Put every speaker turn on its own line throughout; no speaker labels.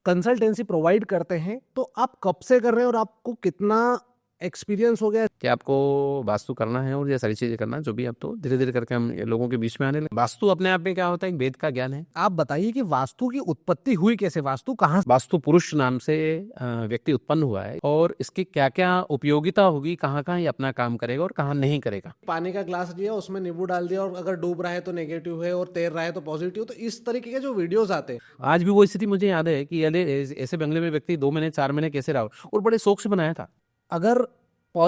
Consultancy provide करते हैं, तो आप कब से कर रहे हैं और आपको कितना एक्सपीरियंस हो गया?
कि आपको वास्तु करना है और ये सारी चीजें करना है, जो भी आप तो धीरे धीरे करके हम ये लोगों के बीच में आने लगे। वास्तु अपने आप में क्या होता है, एक वेद का ज्ञान है।
आप बताइए कि वास्तु की उत्पत्ति हुई कैसे, वास्तु कहाँ से?
वास्तु पुरुष नाम से व्यक्ति उत्पन्न हुआ है और इसकी क्या क्या उपयोगिता होगी, कहाँ कहाँ ये अपना काम करेगा और कहाँ नहीं करेगा।
पानी का ग्लास लिया, उसमें नींबू डाल दिया और अगर डूब रहा है तो नेगेटिव है और तैर रहा है तो पॉजिटिव। तो इस तरीके के जो वीडियोस आते हैं,
आज भी वो स्थिति मुझे याद है कि ऐसे बंगले में व्यक्ति 2 महीने 4 महीने कैसे रहा और बड़े शौक से बनाया था।
अगर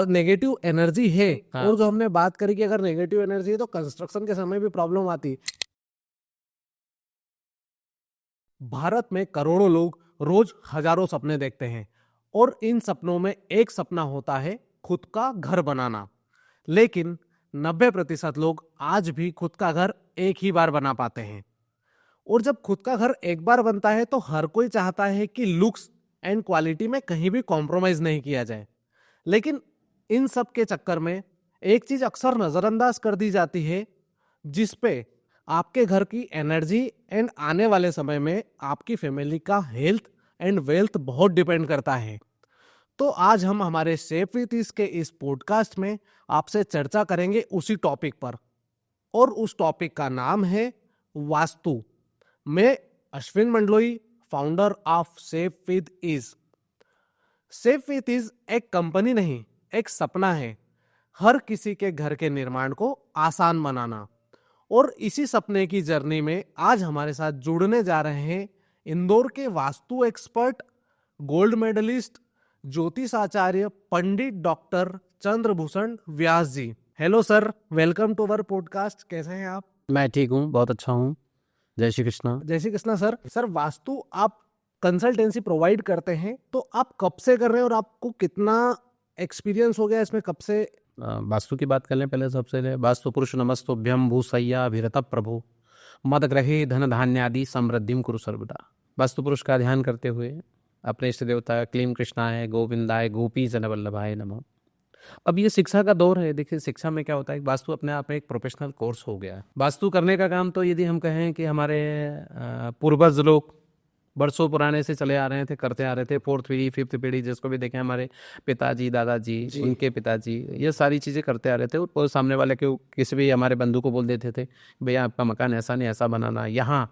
नेगेटिव एनर्जी है,
हाँ।
और जो हमने बात करी कि अगर नेगेटिव एनर्जी है तो कंस्ट्रक्शन के समय भी प्रॉब्लम आती है। भारत में करोड़ों लोग रोज हजारों सपने देखते हैं और इन सपनों में एक सपना होता है खुद का घर बनाना। लेकिन 90% लोग आज भी खुद का घर एक ही बार बना पाते हैं। और जब खुद का घर एक बार बनता है तो हर कोई चाहता है कि लुक्स एंड क्वालिटी में कहीं भी कॉम्प्रोमाइज नहीं किया जाए। लेकिन इन सब के चक्कर में एक चीज अक्सर नजरअंदाज कर दी जाती है, जिस पे आपके घर की एनर्जी एंड आने वाले समय में आपकी फैमिली का हेल्थ एंड वेल्थ बहुत डिपेंड करता है। तो आज हम हमारे शेफ विथ ईज के इस पॉडकास्ट में आपसे चर्चा करेंगे उसी टॉपिक पर, और उस टॉपिक का नाम है वास्तु। मैं Ashwin Mandloi, founder of chef with ease. Chef with ease एक कंपनी नहीं, एक सपना है, हर किसी के घर के निर्माण को आसान बनाना। और इसी सपने की जर्नी में आज हमारे साथ जुड़ने जा रहे हैं इंदौर के वास्तु एक्सपर्ट, गोल्ड मेडलिस्ट, ज्योतिष आचार्य, Pandit doctor Chandrabhushan Vyas ji. Hello sir, welcome to our podcast. कैसे हैं आप?
मैं ठीक हूँ, बहुत अच्छा हूँ। जय श्री कृष्णा।
जय श्री कृष्णा। सर वास्तु आप कंसल्टेंसी प्रोवाइड करते हैं, तो आप कब से कर रहे हैं और आपको कितना एक्सपीरियंस हो गया इसमें, कब से?
वास्तु की बात कर लें पहले। सबसे पहले वास्तु पुरुष नमस्तुभ्यं भूसय्या अभिरत प्रभु मद ग्रहे धन धान्यादि समृद्धिम कुरु सर्वदा। वास्तु पुरुष का ध्यान करते हुए अपने इष्ट देवता क्लीम कृष्णाय गोविंदाय गोपी जन वल्लभाय नमः। अब ये शिक्षा का दौर है। देखिए, शिक्षा में क्या होता है, वास्तु अपने आप में एक प्रोफेशनल कोर्स हो गया है। वास्तु करने का काम तो यदि हम कहें कि हमारे पूर्वज लोग बरसों पुराने से चले आ रहे थे, करते आ रहे थे। 4th पीढ़ी 5th पीढ़ी जिसको भी देखें, हमारे पिताजी, दादाजी, उनके पिताजी, ये सारी चीज़ें करते आ रहे थे। और सामने वाले के किसी भी हमारे बंधु को बोल देते थे, भैया आपका मकान ऐसा नहीं ऐसा बनाना, यहाँ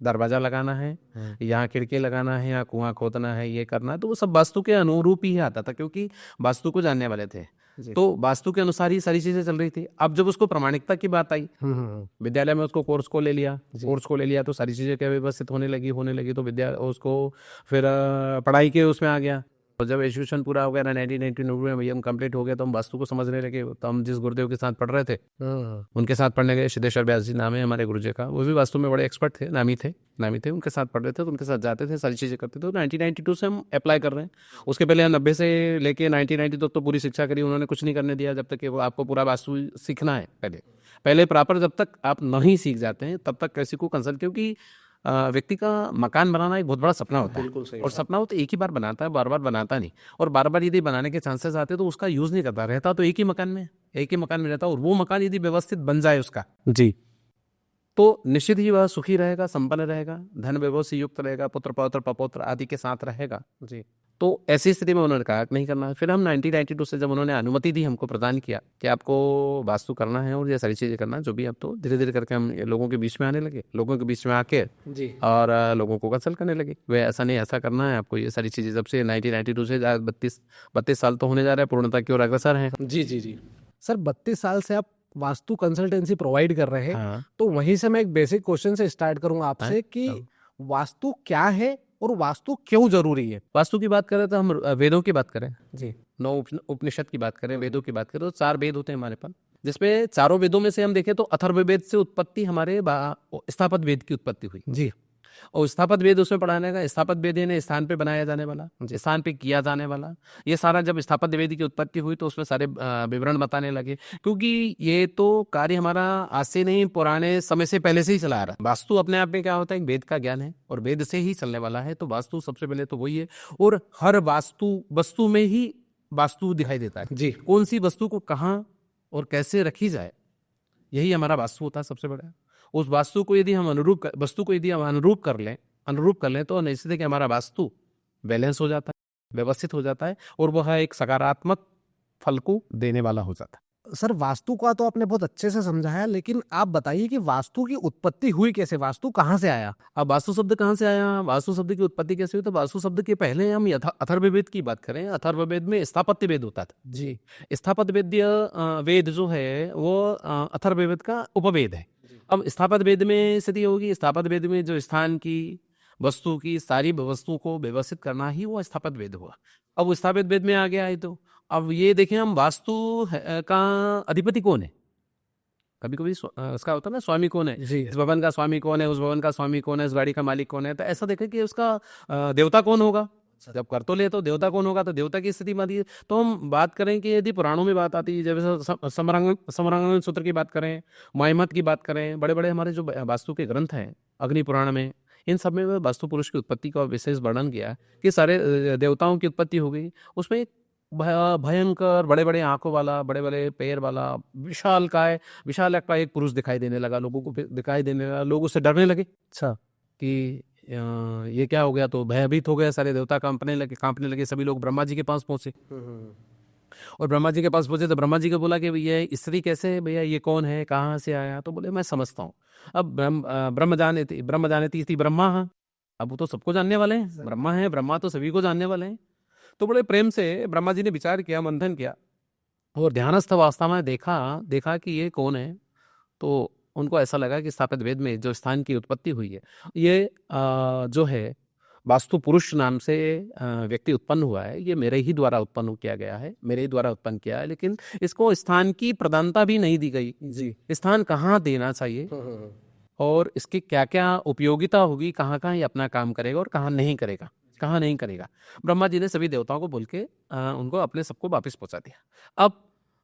दरवाजा लगाना है, यहाँ खिड़की लगाना है, यहाँ कुआं खोदना है, ये करना है। तो वो सब वास्तु के अनुरूप ही आता था, क्योंकि वास्तु को जानने वाले थे। तो वास्तु के अनुसार ही सारी चीजें चल रही थी। अब जब उसको प्रामाणिकता की बात आई, विद्यालय में उसको कोर्स को ले लिया तो सारी चीजें क्या व्यवस्थित होने लगी तो विद्या उसको फिर पढ़ाई के उसमें आ गया। तो जब एजुकेशन पूरा हो गया ना, 1999 में हम कंप्लीट हो गया, तो हम वास्तु को समझने लगे। तो हम जिस गुरुदेव के साथ पढ़ रहे थे उनके साथ पढ़ने गए। सिद्धेश्वर व्यास जी नाम है हमारे गुरुजी का, वो भी वास्तु में बड़े एक्सपर्ट थे, नामी थे। उनके साथ पढ़ रहे थे, तो उनके साथ जाते थे, सारी चीज़ें करते थे। तो 1992 से हम अप्लाई कर रहे हैं। उसके पहले 90 से लेके 1992 तक तो पूरी शिक्षा करी। उन्होंने कुछ नहीं करने दिया जब तक कि आपको पूरा वास्तु सीखना है। पहले प्रॉपर जब तक आप नहीं सीख जाते हैं तब तक किसी को कंसल्ट, क्योंकि व्यक्ति का मकान बनाना एक बहुत बड़ा सपना होता है।
बिल्कुल सही
और सपना हो तो एक ही बार बनाता है, बार बार बनाता नहीं। और बार बार यदि बनाने के चांसेस आते तो उसका यूज नहीं करता, रहता तो एक ही मकान में रहता। और वो मकान यदि व्यवस्थित बन जाए उसका जी, तो निश्चित ही वह सुखी रहेगा, संपन्न रहेगा, धन वैभव से युक्त रहेगा, पुत्र पौत्र पपौत्र आदि के साथ रहेगा जी। तो ऐसी स्थिति में उन्होंने कहा नहीं करना है। फिर हम 1992 से जब उन्होंने अनुमति दी, हमको प्रदान किया कि आपको वास्तु करना है और ये सारी चीजें करना, जो भी अब तो धीरे धीरे करके हम लोगों के बीच में आने लगे, लोगों के बीच में आके
जी,
और लोगों को कंसल्ट करने लगे। वे ऐसा नहीं ऐसा करना है आपको, ये सारी चीजें जब से 1992 से 32 साल तो होने जा रहे हैं, पूर्णता की ओर अग्रसर हैं।
जी सर, 32 साल से आप वास्तु कंसल्टेंसी प्रोवाइड कर रहे हैं।
हाँ।
तो वहीं से मैं एक बेसिक क्वेश्चन से स्टार्ट करूंगा आपसे कि वास्तु क्या है और वास्तु क्यों जरूरी है?
वास्तु की बात करें तो हम वेदों की बात करें
जी,
9 उपनिषद की बात करें, वेदों की बात करें तो 4 वेद होते हैं हमारे पास, जिसमें चारों वेदों में से हम देखें तो अथर्ववेद से उत्पत्ति हमारे स्थापत्य वेद की उत्पत्ति हुई
जी।
और स्थापत्य वेद उसमें पढ़ाने का, स्थापत्य वेद यानी स्थान पे बनाया जाने वाला, स्थान पे किया जाने वाला। ये सारा जब स्थापत्य वेद की उत्पत्ति हुई तो उसमें सारे विवरण बताने लगे, क्योंकि ये तो कार्य हमारा आज से नहीं, पुराने समय से पहले से ही चला आ रहा है। वास्तु अपने आप में क्या होता है, वेद का ज्ञान है और वेद से ही चलने वाला है। तो वास्तु सबसे पहले तो वही है, और हर वस्तु में ही वास्तु दिखाई देता है
जी।
कौन सी वस्तु को कहाँ और कैसे रखी जाए, यही हमारा वास्तु होता है सबसे बड़ा। उस वस्तु को यदि हम अनुरूप कर लें अनुरूप कर लें तो निश्चित है कि हमारा वास्तु बैलेंस हो जाता है, व्यवस्थित हो जाता है और वह एक सकारात्मक फल को देने वाला हो जाता है।
सर वास्तु का तो आपने बहुत अच्छे से समझाया, लेकिन आप बताइए कि वास्तु की उत्पत्ति हुई कैसे, वास्तु कहाँ से आया?
अब वास्तु शब्द कहाँ से आया, वास्तु शब्द की उत्पत्ति कैसे हुई? तो वास्तु शब्द के पहले हम अथर्ववेद की बात करें, अथर्ववेद में स्थापत्य वेद होता था।
जी।
स्थापत्य वेद जो है वो अथर्ववेद का उपवेद है। अब स्थापत्य वेद में स्थिति होगी, स्थापत्य वेद में जो स्थान की, वस्तु की, सारी वस्तुओं को व्यवस्थित करना ही वो स्थापत्य वेद हुआ। अब वो स्थापत्य वेद में आ गया है तो अब ये देखें हम वास्तु का अधिपति कौन है? कभी कभी उसका होता है ना, स्वामी कौन है,
जी।
इस भवन का स्वामी कौन है, उस भवन का स्वामी कौन है, इस गाड़ी का मालिक कौन है, तो ऐसा देखें कि उसका देवता कौन होगा। जब कर तो ले तो देवता कौन होगा, तो देवता की स्थिति में आती है। तो हम बात करें कि यदि पुराणों में बात आती है, जैसे समरांगण सूत्र की बात करें, मायमत की बात करें, बड़े बड़े हमारे जो वास्तु के ग्रंथ हैं, अग्नि पुराण में, इन सब में वास्तु पुरुष की उत्पत्ति का विशेष वर्णन किया कि सारे देवताओं की उत्पत्ति हो गई। उसमें एक भयंकर बड़े बड़े आंखों वाला, बड़े बड़े पैर वाला, विशाल का एक पुरुष दिखाई देने लगा, लोगों को दिखाई देने लगा, लोग उससे डरने लगे। अच्छा कि ये क्या हो गया, तो भयभीत हो गए सारे देवता, कांपने लगे। सभी लोग ब्रह्मा जी के पास पहुंचे और ब्रह्मा जी के पास पहुंचे तो ब्रह्मा जी को बोला कि भैया स्त्री कैसे, भैया ये कौन है, कहाँ से आया? तो बोले मैं समझता हूँ। अब ब्रह्म जाने थी ब्रह्मा। हाँ, अब वो तो सबको जानने वाले हैं, ब्रह्मा है, ब्रह्मा तो सभी को जानने वाले हैं। तो बड़े प्रेम से ब्रह्मा जी ने विचार किया, मंथन किया और ध्यानस्थ अवस्था में देखा कि ये कौन है। तो उनको ऐसा लगा कि स्थापित वेद में जो स्थान की उत्पत्ति हुई है, ये जो है वास्तु पुरुष नाम से व्यक्ति उत्पन्न हुआ है, ये मेरे ही द्वारा उत्पन्न किया गया है, मेरे ही द्वारा उत्पन्न किया है, लेकिन इसको स्थान की प्रधानता भी नहीं दी गई।
जी।
स्थान कहाँ देना चाहिए और इसकी क्या क्या उपयोगिता होगी, कहाँ कहाँ ये अपना काम करेगा और कहाँ नहीं करेगा। ब्रह्मा जी ने सभी देवताओं को बोल के उनको अपने सबको वापस पहुंचा दिया। अब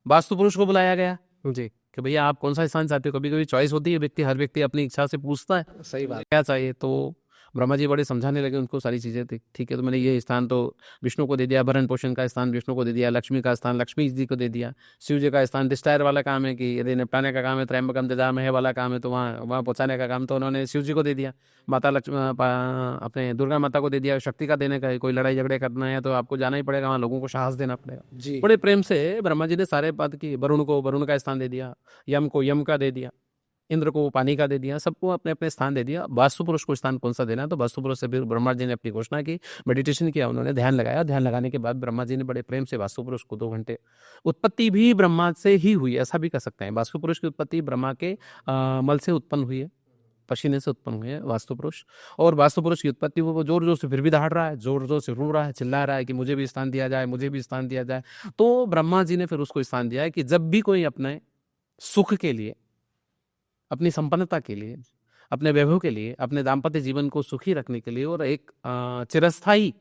वास्तु पुरुष को बुलाया गया जी कि भैया आप कौन सा स्थान चाहते हो। कभी कभी चॉइस होती है, हर व्यक्ति अपनी इच्छा से पूछता है
सही बात।
क्या चाहिए। तो ब्रह्मा जी बड़े समझाने लगे उनको सारी चीजें, ठीक है तो मैंने ये स्थान तो विष्णु को दे दिया, भरण पोषण का स्थान विष्णु को दे दिया, लक्ष्मी का स्थान लक्ष्मी जी को दे दिया, शिव जी का स्थान डिस्टायर वाला काम है कि यदि निपटाने का काम है, त्रयंबकम जजामहे वाला काम है तो वहाँ पहुंचाने का काम तो उन्होंने शिव जी को दे दिया, माता लक्ष्मी अपने दुर्गा माता को दे दिया, शक्ति का देने का, कोई लड़ाई झगड़े करना है तो आपको जाना ही पड़ेगा, वहाँ लोगों को साहस देना पड़ेगा
जी।
बड़े प्रेम से ब्रह्मा जी ने सारे बात की। वरुण को वरुण का स्थान दे दिया, यम को यम का दे दिया, इंद्र को पानी का दे दिया, सबको अपने अपने स्थान दे दिया। वास्तु पुरुष को स्थान कौन सा देना है, तो वास्तु पुरुष से फिर ब्रह्मा जी ने अपनी घोषणा की, मेडिटेशन किया, उन्होंने ध्यान लगाया। ध्यान लगाने के बाद ब्रह्मा जी ने बड़े प्रेम से वास्तु पुरुष को 2 घंटे, उत्पत्ति भी ब्रह्मा से ही हुई, ऐसा भी कह सकते हैं। वास्तु पुरुष की उत्पत्ति ब्रह्मा के मल से उत्पन्न हुई है, पसीने से उत्पन्न हुए हैं वास्तु पुरुष। और वास्तु पुरुष की उत्पत्ति वो जोर जोर से फिर भी दहाड़ रहा है, जोर जोर से रो रहा है, चिल्ला रहा है कि मुझे भी स्थान दिया जाए, मुझे भी स्थान दिया जाए। तो ब्रह्मा जी ने फिर उसको स्थान दिया है कि जब भी कोई अपने सुख के लिए, अपनी संपन्नता के लिए, अपने वैभव के लिए, अपने दाम्पत्य जीवन को सुखी रखने के लिए और एक चिरस्थायी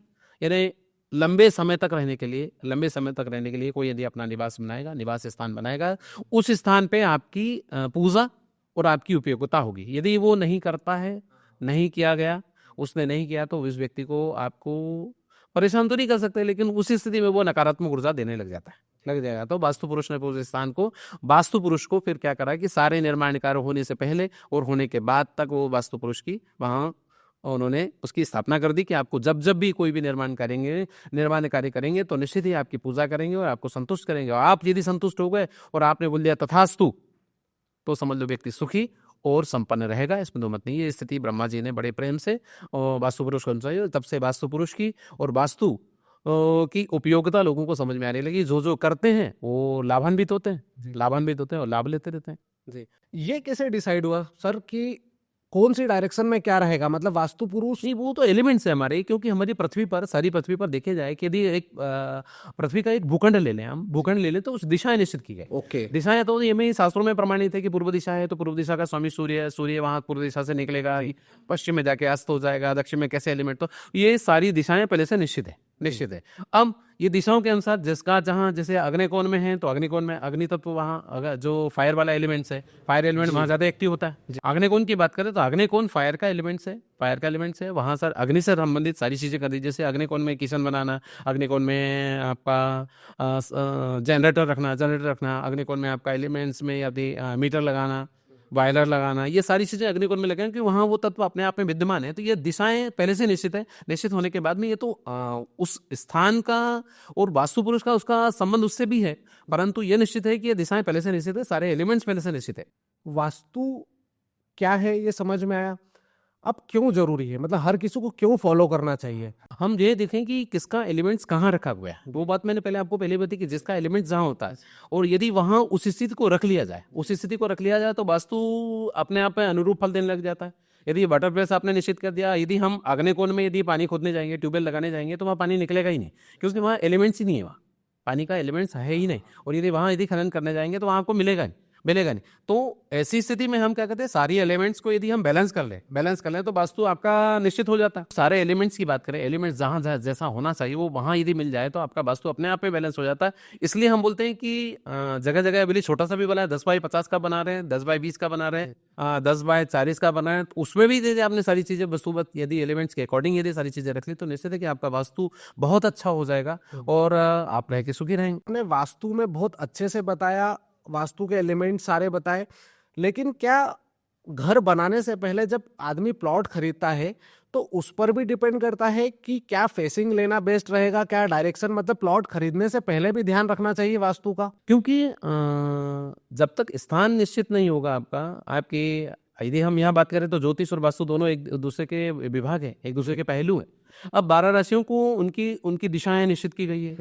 यानी लंबे समय तक रहने के लिए कोई यदि अपना निवास स्थान बनाएगा, उस स्थान पे आपकी पूजा और आपकी उपयोगिता होगी। यदि वो नहीं करता है, नहीं किया गया, उसने नहीं किया, तो उस व्यक्ति को आपको परेशान तो नहीं कर सकते, लेकिन उसी स्थिति में वो नकारात्मक ऊर्जा देने लग जाएगा। तो वास्तु पुरुष ने उस स्थान को, वास्तु पुरुष को फिर क्या करा कि सारे निर्माण कार्य होने से पहले और होने के बाद तक वो वास्तु पुरुष की वहाँ उन्होंने उसकी स्थापना कर दी कि आपको जब जब भी कोई भी निर्माण कार्य करेंगे तो निश्चित ही आपकी पूजा करेंगे और आपको संतुष्ट करेंगे। और आप यदि संतुष्ट हो गए और आपने बोल दिया तथास्तु, तो समझ लो व्यक्ति सुखी और संपन्न रहेगा, इसमें दो मत नहीं। ये स्थिति ब्रह्मा जी ने बड़े प्रेम से और वास्तु पुरुष को समझाई। तब से वास्तु पुरुष की और वास्तु की उपयोगिता लोगों को समझ में आने लगी। जो करते हैं वो लाभान्वित होते हैं और लाभ लेते रहते हैं
जी। ये कैसे डिसाइड हुआ सर कि कौन सी डायरेक्शन में क्या रहेगा, मतलब वास्तु पुरुष?
नहीं, वो तो एलिमेंट्स है हमारे, क्योंकि हमारी सारी पृथ्वी पर देखे जाए कि यदि एक पृथ्वी का एक भूखंड ले लें तो उस दिशाएं निश्चित की गई।
ओके।
दिशाएं तो ये में शास्त्रों में प्रमाणित है कि पूर्व दिशा है तो पूर्व दिशा का स्वामी सूर्य है, सूर्य वहां पूर्व दिशा से निकलेगा, पश्चिम में जाके अस्त हो जाएगा, दक्षिण में कैसे एलिमेंट, तो ये सारी दिशाएं पहले से निश्चित है। अब ये दिशाओं के अनुसार जिसका जहां जैसे अग्निकोण में है तो अग्निकोण में अग्नि तत्व वहां जो फायर वाला एलिमेंट्स है, फायर एलिमेंट वहां ज्यादा एक्टिव होता है। अग्निकोण की बात करें तो अग्निकोण फायर का एलिमेंट्स है, वहां सर अग्नि से संबंधित सारी चीजें कर दी। जैसे अग्निकोण में किचन बनाना, अग्निकोण में आपका जनरेटर रखना, अग्निकोण में आपका एलिमेंट्स में यदि मीटर लगाना, बॉयलर लगाना, ये सारी चीजें अग्निकोण में लगाएं, क्योंकि वहाँ वो तत्व अपने आप में विद्यमान है। तो ये दिशाएं पहले से निश्चित है। निश्चित होने के बाद में ये तो उस स्थान का और वास्तु पुरुष का उसका संबंध उससे भी है, परंतु ये निश्चित है कि ये दिशाएं पहले से निश्चित है, सारे एलिमेंट्स पहले से निश्चित है।
वास्तु क्या है ये समझ में आया। अब क्यों जरूरी है, मतलब हर किसी को क्यों फॉलो करना चाहिए।
हम ये देखें कि किसका एलिमेंट्स कहाँ रखा हुआ है। वो बात मैंने पहले आपको पहले बताई कि जिसका एलिमेंट्स जहाँ होता है और यदि वहाँ उस स्थिति को रख लिया जाए, उस स्थिति को रख लिया जाए तो वास्तु अपने आप में अनुरूप फल देने लग जाता है। यदि वाटर प्लेस आपने निश्चित कर दिया, यदि हम अग्निकोण में यदि पानी खोदने जाएंगे, ट्यूबवेल लगाने जाएंगे, तो वहाँ पानी निकलेगा ही नहीं, क्योंकि वहाँ एलिमेंट्स ही नहीं है, वहाँ पानी का एलिमेंट्स है ही नहीं। और यदि वहाँ यदि खनन करने जाएंगे तो वहाँ आपको मिलेगा नहीं। तो ऐसी स्थिति में हम क्या कहते हैं, सारी एलिमेंट्स को यदि हम बैलेंस कर लें तो वास्तु आपका निश्चित हो जाता है। सारे एलिमेंट्स की बात करें, एलिमेंट्स जहाँ जैसा होना चाहिए वो वहाँ यदि मिल जाए तो आपका वास्तु अपने आप में बैलेंस हो जाता है। इसलिए हम बोलते हैं कि जगह जगह अभी छोटा सा भी बना है, 10x50 का बना रहे हैं, 10x20 का बना रहे हैं, 10x40 का बना है, तो उसमें भी यदि आपने सारी चीजें वस्तुवत यदि एलिमेंट्स के अकॉर्डिंग यदि सारी चीजें रख ली तो निश्चित है कि आपका वास्तु बहुत अच्छा हो जाएगा और आप रह के सुखी रहेंगे।
आपने वास्तु में बहुत अच्छे से बताया, वास्तु के एलिमेंट सारे बताए, लेकिन क्या घर बनाने से पहले जब आदमी प्लॉट खरीदता है तो उस पर भी डिपेंड करता है कि क्या फेसिंग लेना बेस्ट रहेगा, क्या डायरेक्शन, मतलब प्लॉट खरीदने से पहले भी ध्यान रखना चाहिए वास्तु का।
क्योंकि जब तक स्थान निश्चित नहीं होगा आपकी यदि हम यहाँ बात करें तो ज्योतिष और वास्तु दोनों एक दूसरे के विभाग है, एक दूसरे के पहलू हैं। अब 12 राशियों को उनकी दिशाएं निश्चित की गई है।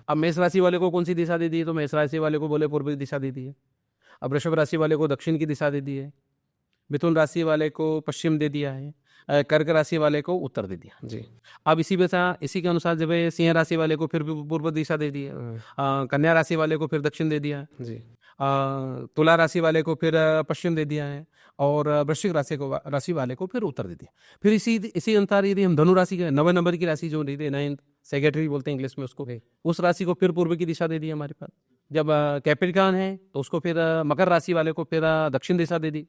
अब मेष राशि वाले को कौन सी दिशा दे दी है, तो मेष राशि वाले को बोले पूर्व दिशा दे दी है। अब वृषभ राशि वाले को दक्षिण की दिशा दे दी है। मिथुन राशि वाले को पश्चिम दे दिया है। कर्क राशि वाले को उत्तर दे दिया जी। अब इसी के अनुसार जब सिंह राशि वाले को फिर पूर्व दिशा दे दी है, कन्या राशि वाले को फिर दक्षिण दे दिया जी, तुला राशि वाले को फिर पश्चिम दे दिया है और वृश्चिक राशि वाले को फिर उत्तर दे दिया। फिर इसी अनुसार यदि हम धनु राशि के 9 नंबर की राशि जो रहती है, 9th सेक्रेटरी बोलते हैं इंग्लिश में उसको, उस राशि को फिर पूर्व की दिशा दे दी हमारे पास। जब कैप्रिकॉर्न है तो उसको फिर मकर राशि वाले को फिर दक्षिण दिशा दे दी।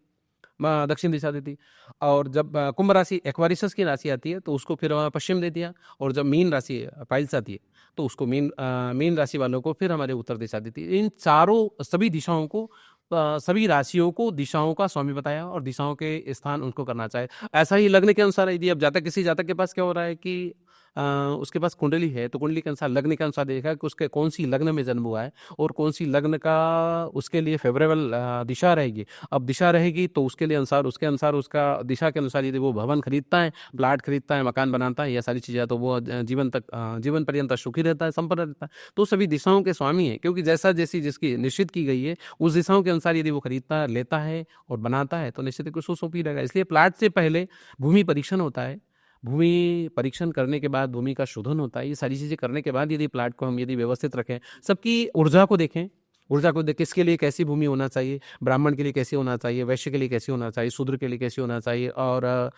और जब कुंभ राशि एक्वारियस की राशि आती है तो उसको फिर पश्चिम दे दिया। और जब मीन राशि पाइल्स आती है तो उसको मीन राशि वालों को फिर हमारे उत्तर दिशा देती है। इन सभी दिशाओं को, सभी राशियों को दिशाओं का स्वामी बताया और दिशाओं के स्थान उनको करना चाहिए। ऐसा ही लग्न के अनुसार यदि अब किसी जातक के पास क्या हो रहा है कि उसके पास कुंडली है तो कुंडली के अनुसार, लग्न के अनुसार देखा कि उसके कौन सी लग्न में जन्म हुआ है और कौन सी लग्न का उसके लिए फेवरेबल दिशा रहेगी। अब दिशा रहेगी तो उसके अनुसार उसका दिशा के अनुसार यदि वो भवन खरीदता है, प्लाट खरीदता है, मकान बनाता है, यह सारी चीज़ें, तो वो जीवन पर्यंत सुखी रहता है, संपन्न रहता है। तो सभी दिशाओं के स्वामी है, क्योंकि जैसी जिसकी निश्चित की गई है उस दिशाओं के अनुसार यदि वो खरीदता है, लेता है और बनाता है तो निश्चित ही कुछ सुखी रहेगा। इसलिए प्लाट से पहले भूमि परीक्षण होता है। भूमि परीक्षण करने के बाद भूमि का शोधन होता है। ये सारी चीज़ें करने के बाद यदि प्लाट को हम यदि व्यवस्थित रखें, सबकी ऊर्जा को देखें, किसके लिए कैसी भूमि होना चाहिए, ब्राह्मण के लिए कैसी होना चाहिए, वैश्य के लिए कैसी होना चाहिए, शूद्र के लिए कैसी होना चाहिए और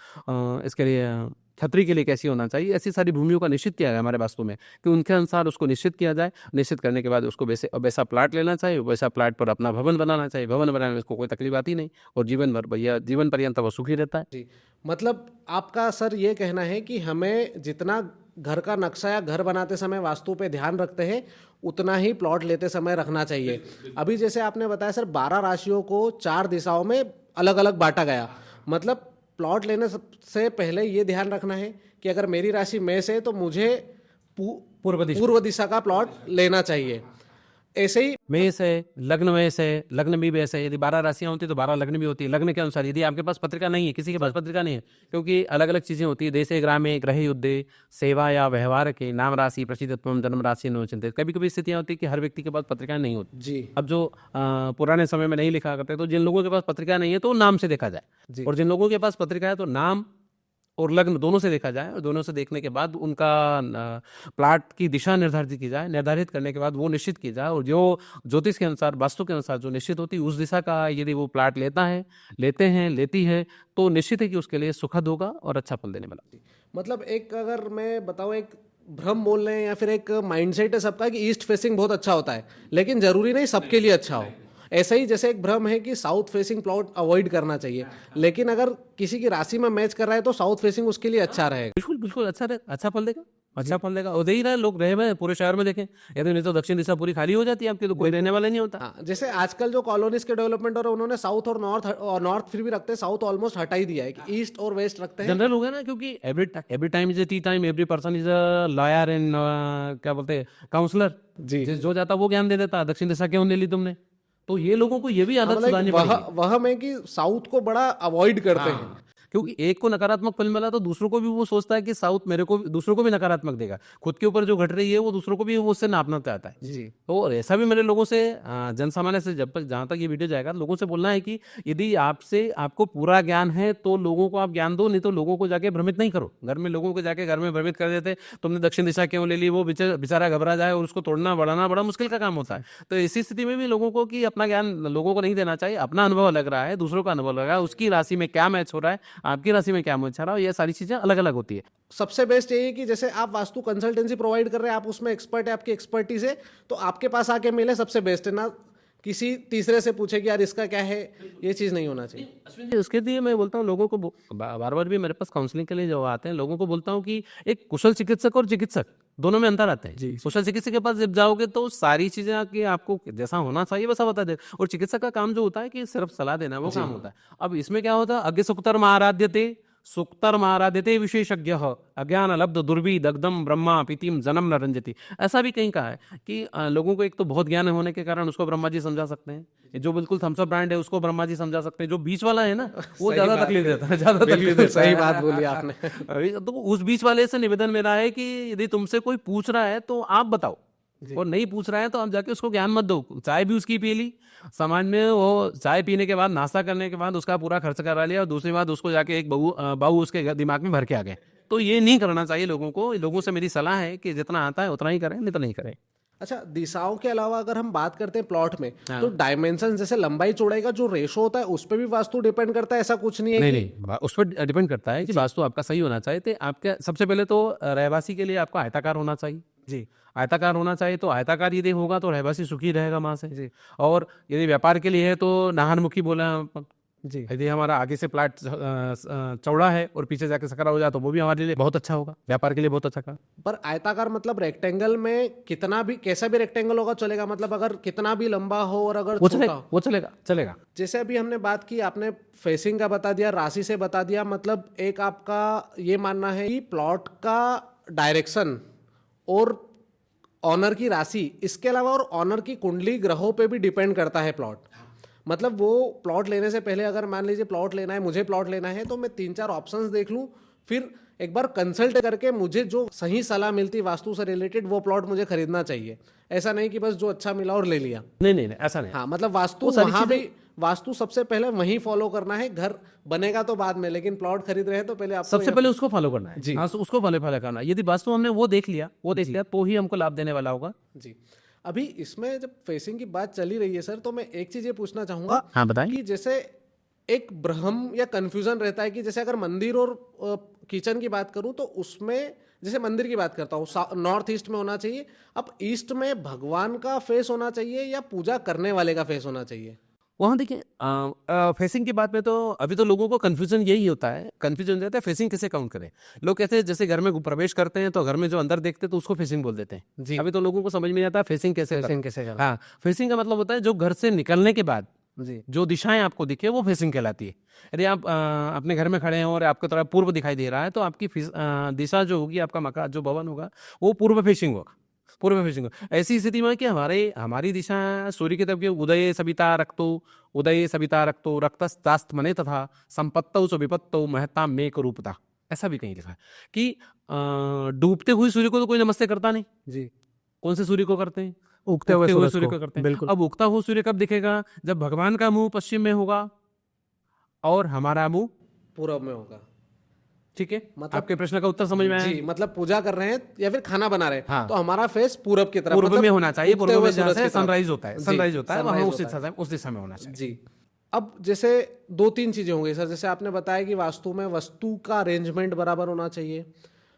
इसके लिए क्षत्रिय के लिए कैसी होना चाहिए, ऐसी सारी भूमियों का निश्चित किया है हमारे वास्तु में कि उनके अनुसार उसको निश्चित किया जाए। निश्चित करने के बाद उसको वैसा प्लाट लेना चाहिए, वैसा प्लाट पर अपना भवन बनाना चाहिए। भवन बनाने में उसको कोई तकलीफ आती नहीं और जीवन पर्यंत वो सुखी रहता है जी।
मतलब आपका सर ये कहना है कि हमें जितना घर का नक्शा या घर बनाते समय वास्तु पे ध्यान रखते हैं उतना ही प्लॉट लेते समय रखना चाहिए। अभी जैसे आपने बताया सर 12 राशियों को 4 दिशाओं में अलग अलग बांटा गया, मतलब प्लॉट लेने से पहले ये ध्यान रखना है कि अगर मेरी राशि मेष है तो मुझे पूर्व दिशा का प्लॉट लेना चाहिए। ऐसे ही
मेष है, लग्न भी मेष है। यदि 12 राशियां होती तो 12 लग्न भी होती है। लग्न के अनुसार यदि आपके पास पत्रिका नहीं है, किसी के पास पत्रिका नहीं है, क्योंकि अलग अलग चीजें होती है, देशे ग्रामे, ग्रह युद्धे, सेवा या व्यवहार के, नाम राशि, प्रसिद्धत्वम, जन्म राशि नोचिंतित। कभी कभी स्थितियां होती है कि हर व्यक्ति के पास पत्रिका नहीं होती
जी।
अब जो पुराने समय में नहीं लिखा करते, तो जिन लोगों के पास पत्रिका नहीं है तो नाम से देखा जाए, और जिन लोगों के पास पत्रिका है तो नाम और लग्न दोनों से देखा जाए, और दोनों से देखने के बाद उनका प्लाट की दिशा निर्धारित की जाए। निर्धारित करने के बाद वो निश्चित की जाए, और जो ज्योतिष के अनुसार, वास्तु के अनुसार जो निश्चित होती है उस दिशा का यदि वो प्लाट लेती है तो निश्चित है कि उसके लिए सुखद होगा और अच्छा फल देने वाला।
मतलब एक अगर मैं बताऊं, एक भ्रम बोल रहे हैं या फिर एक माइंडसेट है सबका कि ईस्ट फेसिंग बहुत अच्छा होता है, लेकिन जरूरी नहीं सबके लिए अच्छा हो। ऐसा ही जैसे एक भ्रम है कि साउथ फेसिंग प्लॉट अवॉइड करना चाहिए, लेकिन अगर किसी की राशि में मैच कर रहा है तो साउथ फेसिंग उसके लिए अच्छा रहेगा।
बिल्कुल अच्छा फल देगा। अच्छा फल देगा, और यही रहा लोग रहे हुए हैं पूरे शहर में देखें, यदि नहीं तो दक्षिण दिशा पूरी खाली हो जाती है आपकी, तो कोई रहने वाला नहीं होता।
हाँ, जैसे आजकल जो कॉलोनीज के डेवलपमेंट हो रहे हैं उन्होंने साउथ और नॉर्थ फिर भी रखते हैं, साउथ ऑलमोस्ट हटा ही दिया है कि ईस्ट और वेस्ट रखते हैं।
जनरल हो गया ना, क्योंकि every time is A T time, every person is a lawyer and क्या बोलते हैं काउंसलर।
जी,
जो जाता वो ज्ञान दे देता, दक्षिण दिशा क्यों ले ली तुमने? तो ये लोगों को ये भी आदत
मतलब
सुधारनी पड़ेगी,
वह में कि साउथ को बड़ा अवॉइड करते हैं।
क्योंकि एक को नकारात्मक फल मिला तो दूसरों को भी वो सोचता है कि साउथ मेरे को दूसरों को भी नकारात्मक देगा, खुद के ऊपर जो घट रही है वो दूसरों को भी वो उससे नापना चाहता है।
जी,
तो और ऐसा भी मेरे लोगों से जन सामान्य से जब तक जहाँ तक ये वीडियो जाएगा लोगों से बोलना है कि यदि आपको पूरा ज्ञान है तो लोगों को आप ज्ञान दो, नहीं तो लोगों को जाके भ्रमित नहीं करो। घर में लोगों को जाके घर में भ्रमित कर देते, तुमने दक्षिण दिशा क्यों ले ली, वो बेचारा घबरा जाए और उसको तोड़ना बढ़ाना बड़ा मुश्किल का काम होता है। तो इसी स्थिति में भी लोगों को कि अपना ज्ञान लोगों को नहीं देना चाहिए, अपना अनुभव लग रहा है, दूसरों का अनुभव लग रहा है, उसकी राशि में क्या मैच हो रहा है, आपकी राशि में क्या मैच हो रहा है, ये सारी चीजें अलग अलग होती है।
सबसे बेस्ट यही है कि जैसे आप वास्तु कंसल्टेंसी प्रोवाइड कर रहे हैं, आप उसमें एक्सपर्ट है, आपकी एक्सपर्टीज है, तो आपके पास आके मिले सबसे बेस्ट है ना, किसी तीसरे से पूछे कि यार इसका क्या है, ये चीज़ नहीं होना चाहिए।
अश्विन जी, उसके लिए मैं बोलता हूँ लोगों को बार बार भी मेरे पास काउंसलिंग के लिए जो आते हैं लोगों को बोलता हूँ कि एक कुशल चिकित्सक और चिकित्सक दोनों में अंतर आता है। कुशल चिकित्सक के पास जब जाओगे तो सारी चीजें आके आपको जैसा होना चाहिए वैसा बता दे, और चिकित्सक का काम जो होता है कि सिर्फ सलाह देना, वो काम होता है। अब इसमें क्या होता है, अग्नि सुक्तर्म आराध्यते सुक्तर्म आराध्यते विशेषज्ञ अज्ञान लब्ध दुर्वी दग्धम ब्रह्मा पीतिम जन्म न रंजति। ऐसा भी कहीं कहा है कि लोगों को एक तो बहुत ज्ञान होने के कारण उसको ब्रह्मा जी समझा सकते हैं, जो बिल्कुल थम्सअप ब्रांड है उसको ब्रह्मा जी समझा सकते हैं, जो बीच वाला है ना वो ज्यादा तकलीफ देता है, ज्यादा तकलीफ देता है।
सही बात बोली आपने।
तो उस बीच वाले से निवेदन मेरा है कि यदि तुमसे कोई पूछ रहा है तो आप बताओ, और नहीं पूछ रहा है तो आप जाके उसको ज्ञान मत दो। चाय भी उसकी पी ली, समाज में वो चाय पीने के बाद नाश्ता करने के बाद उसका पूरा खर्च करा लिया, और दूसरी बात उसको जाके एक बहू उसके दिमाग में भर के आ गए। तो ये नहीं करना चाहिए लोगों को। लोगों से मेरी सलाह है कि जितना आता है उतना ही करें, नहीं तो नहीं करें।
अच्छा, दिशाओं के अलावा अगर हम बात करते हैं प्लॉट में, तो डायमेंशन जैसे लंबाई चौड़ाई का जो रेशो होता है उस पर भी वास्तु डिपेंड करता है, ऐसा कुछ नहीं है?
नहीं, उस पर डिपेंड करता है कि वास्तु आपका सही होना चाहिए। तो आपका सबसे पहले तो रहवासी के लिए आपका आयताकार होना चाहिए।
जी,
आयताकार होना चाहिए, तो आयताकार यदि होगा तो रहवासी सुखी रहेगा वहां से जी। और यदि व्यापार के लिए है तो नाहरमुखी बोला अपन
जी।
यदि हमारा आगे से प्लाट चौड़ा है और पीछे जाके सकरा हो जाए तो वो भी हमारे लिए बहुत अच्छा होगा, व्यापार के लिए बहुत अच्छा काम।
पर आयताकार मतलब रेक्टेंगल में कितना भी, कैसा भी रेक्टेंगल होगा चलेगा, मतलब अगर कितना भी लंबा हो और अगर
वो
छोटा
चलेगा,
हो।
वो चलेगा चलेगा।
जैसे अभी हमने बात की, आपने फेसिंग का बता दिया, राशि से बता दिया, मतलब एक आपका ये मानना है कि प्लॉट का डायरेक्शन और ऑनर की राशि, इसके अलावा और ऑनर की कुंडली ग्रहों पे भी डिपेंड करता है प्लॉट। मतलब वो प्लॉट लेने से पहले अगर मान लीजिए प्लॉट लेना है, मुझे प्लॉट लेना है, तो मैं 3-4 ऑप्शंस देख लूँ, फिर एक बार कंसल्ट करके मुझे जो सही सलाह मिलती वास्तु से रिलेटेड वो प्लॉट मुझे खरीदना चाहिए। ऐसा नहीं कि बस जो अच्छा मिला और ले लिया।
नहीं, ऐसा नहीं।
हाँ, मतलब वास्तु वहाँ भी, वास्तु सबसे पहले वही फॉलो करना है। घर बनेगा तो बाद में, लेकिन प्लॉट खरीद रहे हैं तो पहले आपको
सबसे पहले उसको फॉलो करना है
जी।
हाँ, उसको फॉलो करना है। यदि वास्तु हमने वो देख लिया तो ही हमको लाभ देने वाला होगा
जी। अभी इसमें जब फेसिंग की बात चली रही है सर, तो मैं एक चीज ये पूछना चाहूंगा।
हाँ, बताएं।
कि जैसे एक भ्रम या कंफ्यूजन रहता है कि जैसे अगर मंदिर और किचन की बात करूं तो उसमें, जैसे मंदिर की बात करता हूँ, नॉर्थ ईस्ट में होना चाहिए। अब ईस्ट में भगवान का फेस होना चाहिए या पूजा करने वाले का फेस होना चाहिए?
वहाँ देखिए फेसिंग की बात में तो अभी तो लोगों को कन्फ्यूजन यही होता है, कन्फ्यूजन रहता है फेसिंग कैसे काउंट करें। लोग कहते हैं जैसे घर में प्रवेश करते हैं तो घर में जो अंदर देखते हैं तो उसको फेसिंग बोल देते हैं
जी।
अभी तो लोगों को समझ में नहीं आता फेसिंग कैसे
कैसे
हाँ, फेसिंग का मतलब होता है जो घर से निकलने के बाद
जी।
जो दिशाएं आपको दिखे वो फेसिंग कहलाती है। यदि आप अपने घर में खड़े हैं और आपको तरफ पूर्व दिखाई दे रहा है तो आपकी दिशा जो होगी, आपका मकान जो भवन होगा वो पूर्व फेसिंग होगा, पूर्व फेसिंग। ऐसी स्थिति में कि हमारी दिशा सूर्य की तरफ की उदय सविता रक्तो रक्तस्तास्तमने तथा संपत्तौ च विपत्तौ महत्ता मेक रूपता, ऐसा भी कहीं लिखा है कि डूबते हुए सूर्य को तो कोई नमस्ते करता नहीं
जी।
कौन से सूर्य को करते हैं?
उगते हुए
सूर्य को करते हैं।
बिल्कुल।
अब उगता हुआ सूर्य कब दिखेगा? जब भगवान का मुंह पश्चिम में होगा और हमारा मुंह
पूरब में होगा।
ठीक है,
मतलब
आपके प्रश्न का उत्तर समझ में आया?
जी, मतलब पूजा कर रहे हैं या फिर खाना बना रहे हैं,
हाँ।
तो हमारा फेस पूरब की तरफ,
पूर्व
मतलब
में होना चाहिए।
उगते
पूर्व
हुए
में जहाँ
सूरज
से
की तरफ।
सनराइज होता है,
जी,
सनराइज होता है वहाँ
sunrise
उस दिशा में होना चाहिए।
जी। अब जैसे 2-3 चीजें होंगी सर, जैसे आपने बताया कि वास्तु में वस्तु का अरेंजमेंट बराबर होना चाहिए।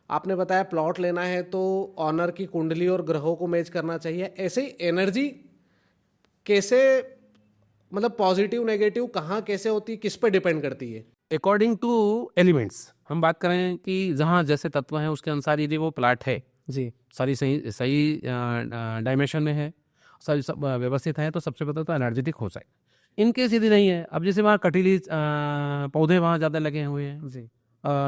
आपने बताया प्लॉट लेना है तो ऑनर की कुंडली और ग्रहों को मैच करना चाहिए। ऐसे ही एनर्जी कैसे, मतलब पॉजिटिव नेगेटिव कहाँ कैसे होती है, किस पे डिपेंड करती है?
अकॉर्डिंग टू एलिमेंट्स, हम बात करें कि जहाँ जैसे तत्व हैं उसके अनुसार यदि वो प्लाट है,
जी
सारी सही सही डायमेंशन में है, सही सब व्यवस्थित है, तो सबसे पहले तो एनर्जेटिक हो जाएगा। इन केस यदि नहीं है, अब जैसे वहाँ कटीली पौधे वहाँ ज़्यादा लगे हुए हैं,
जी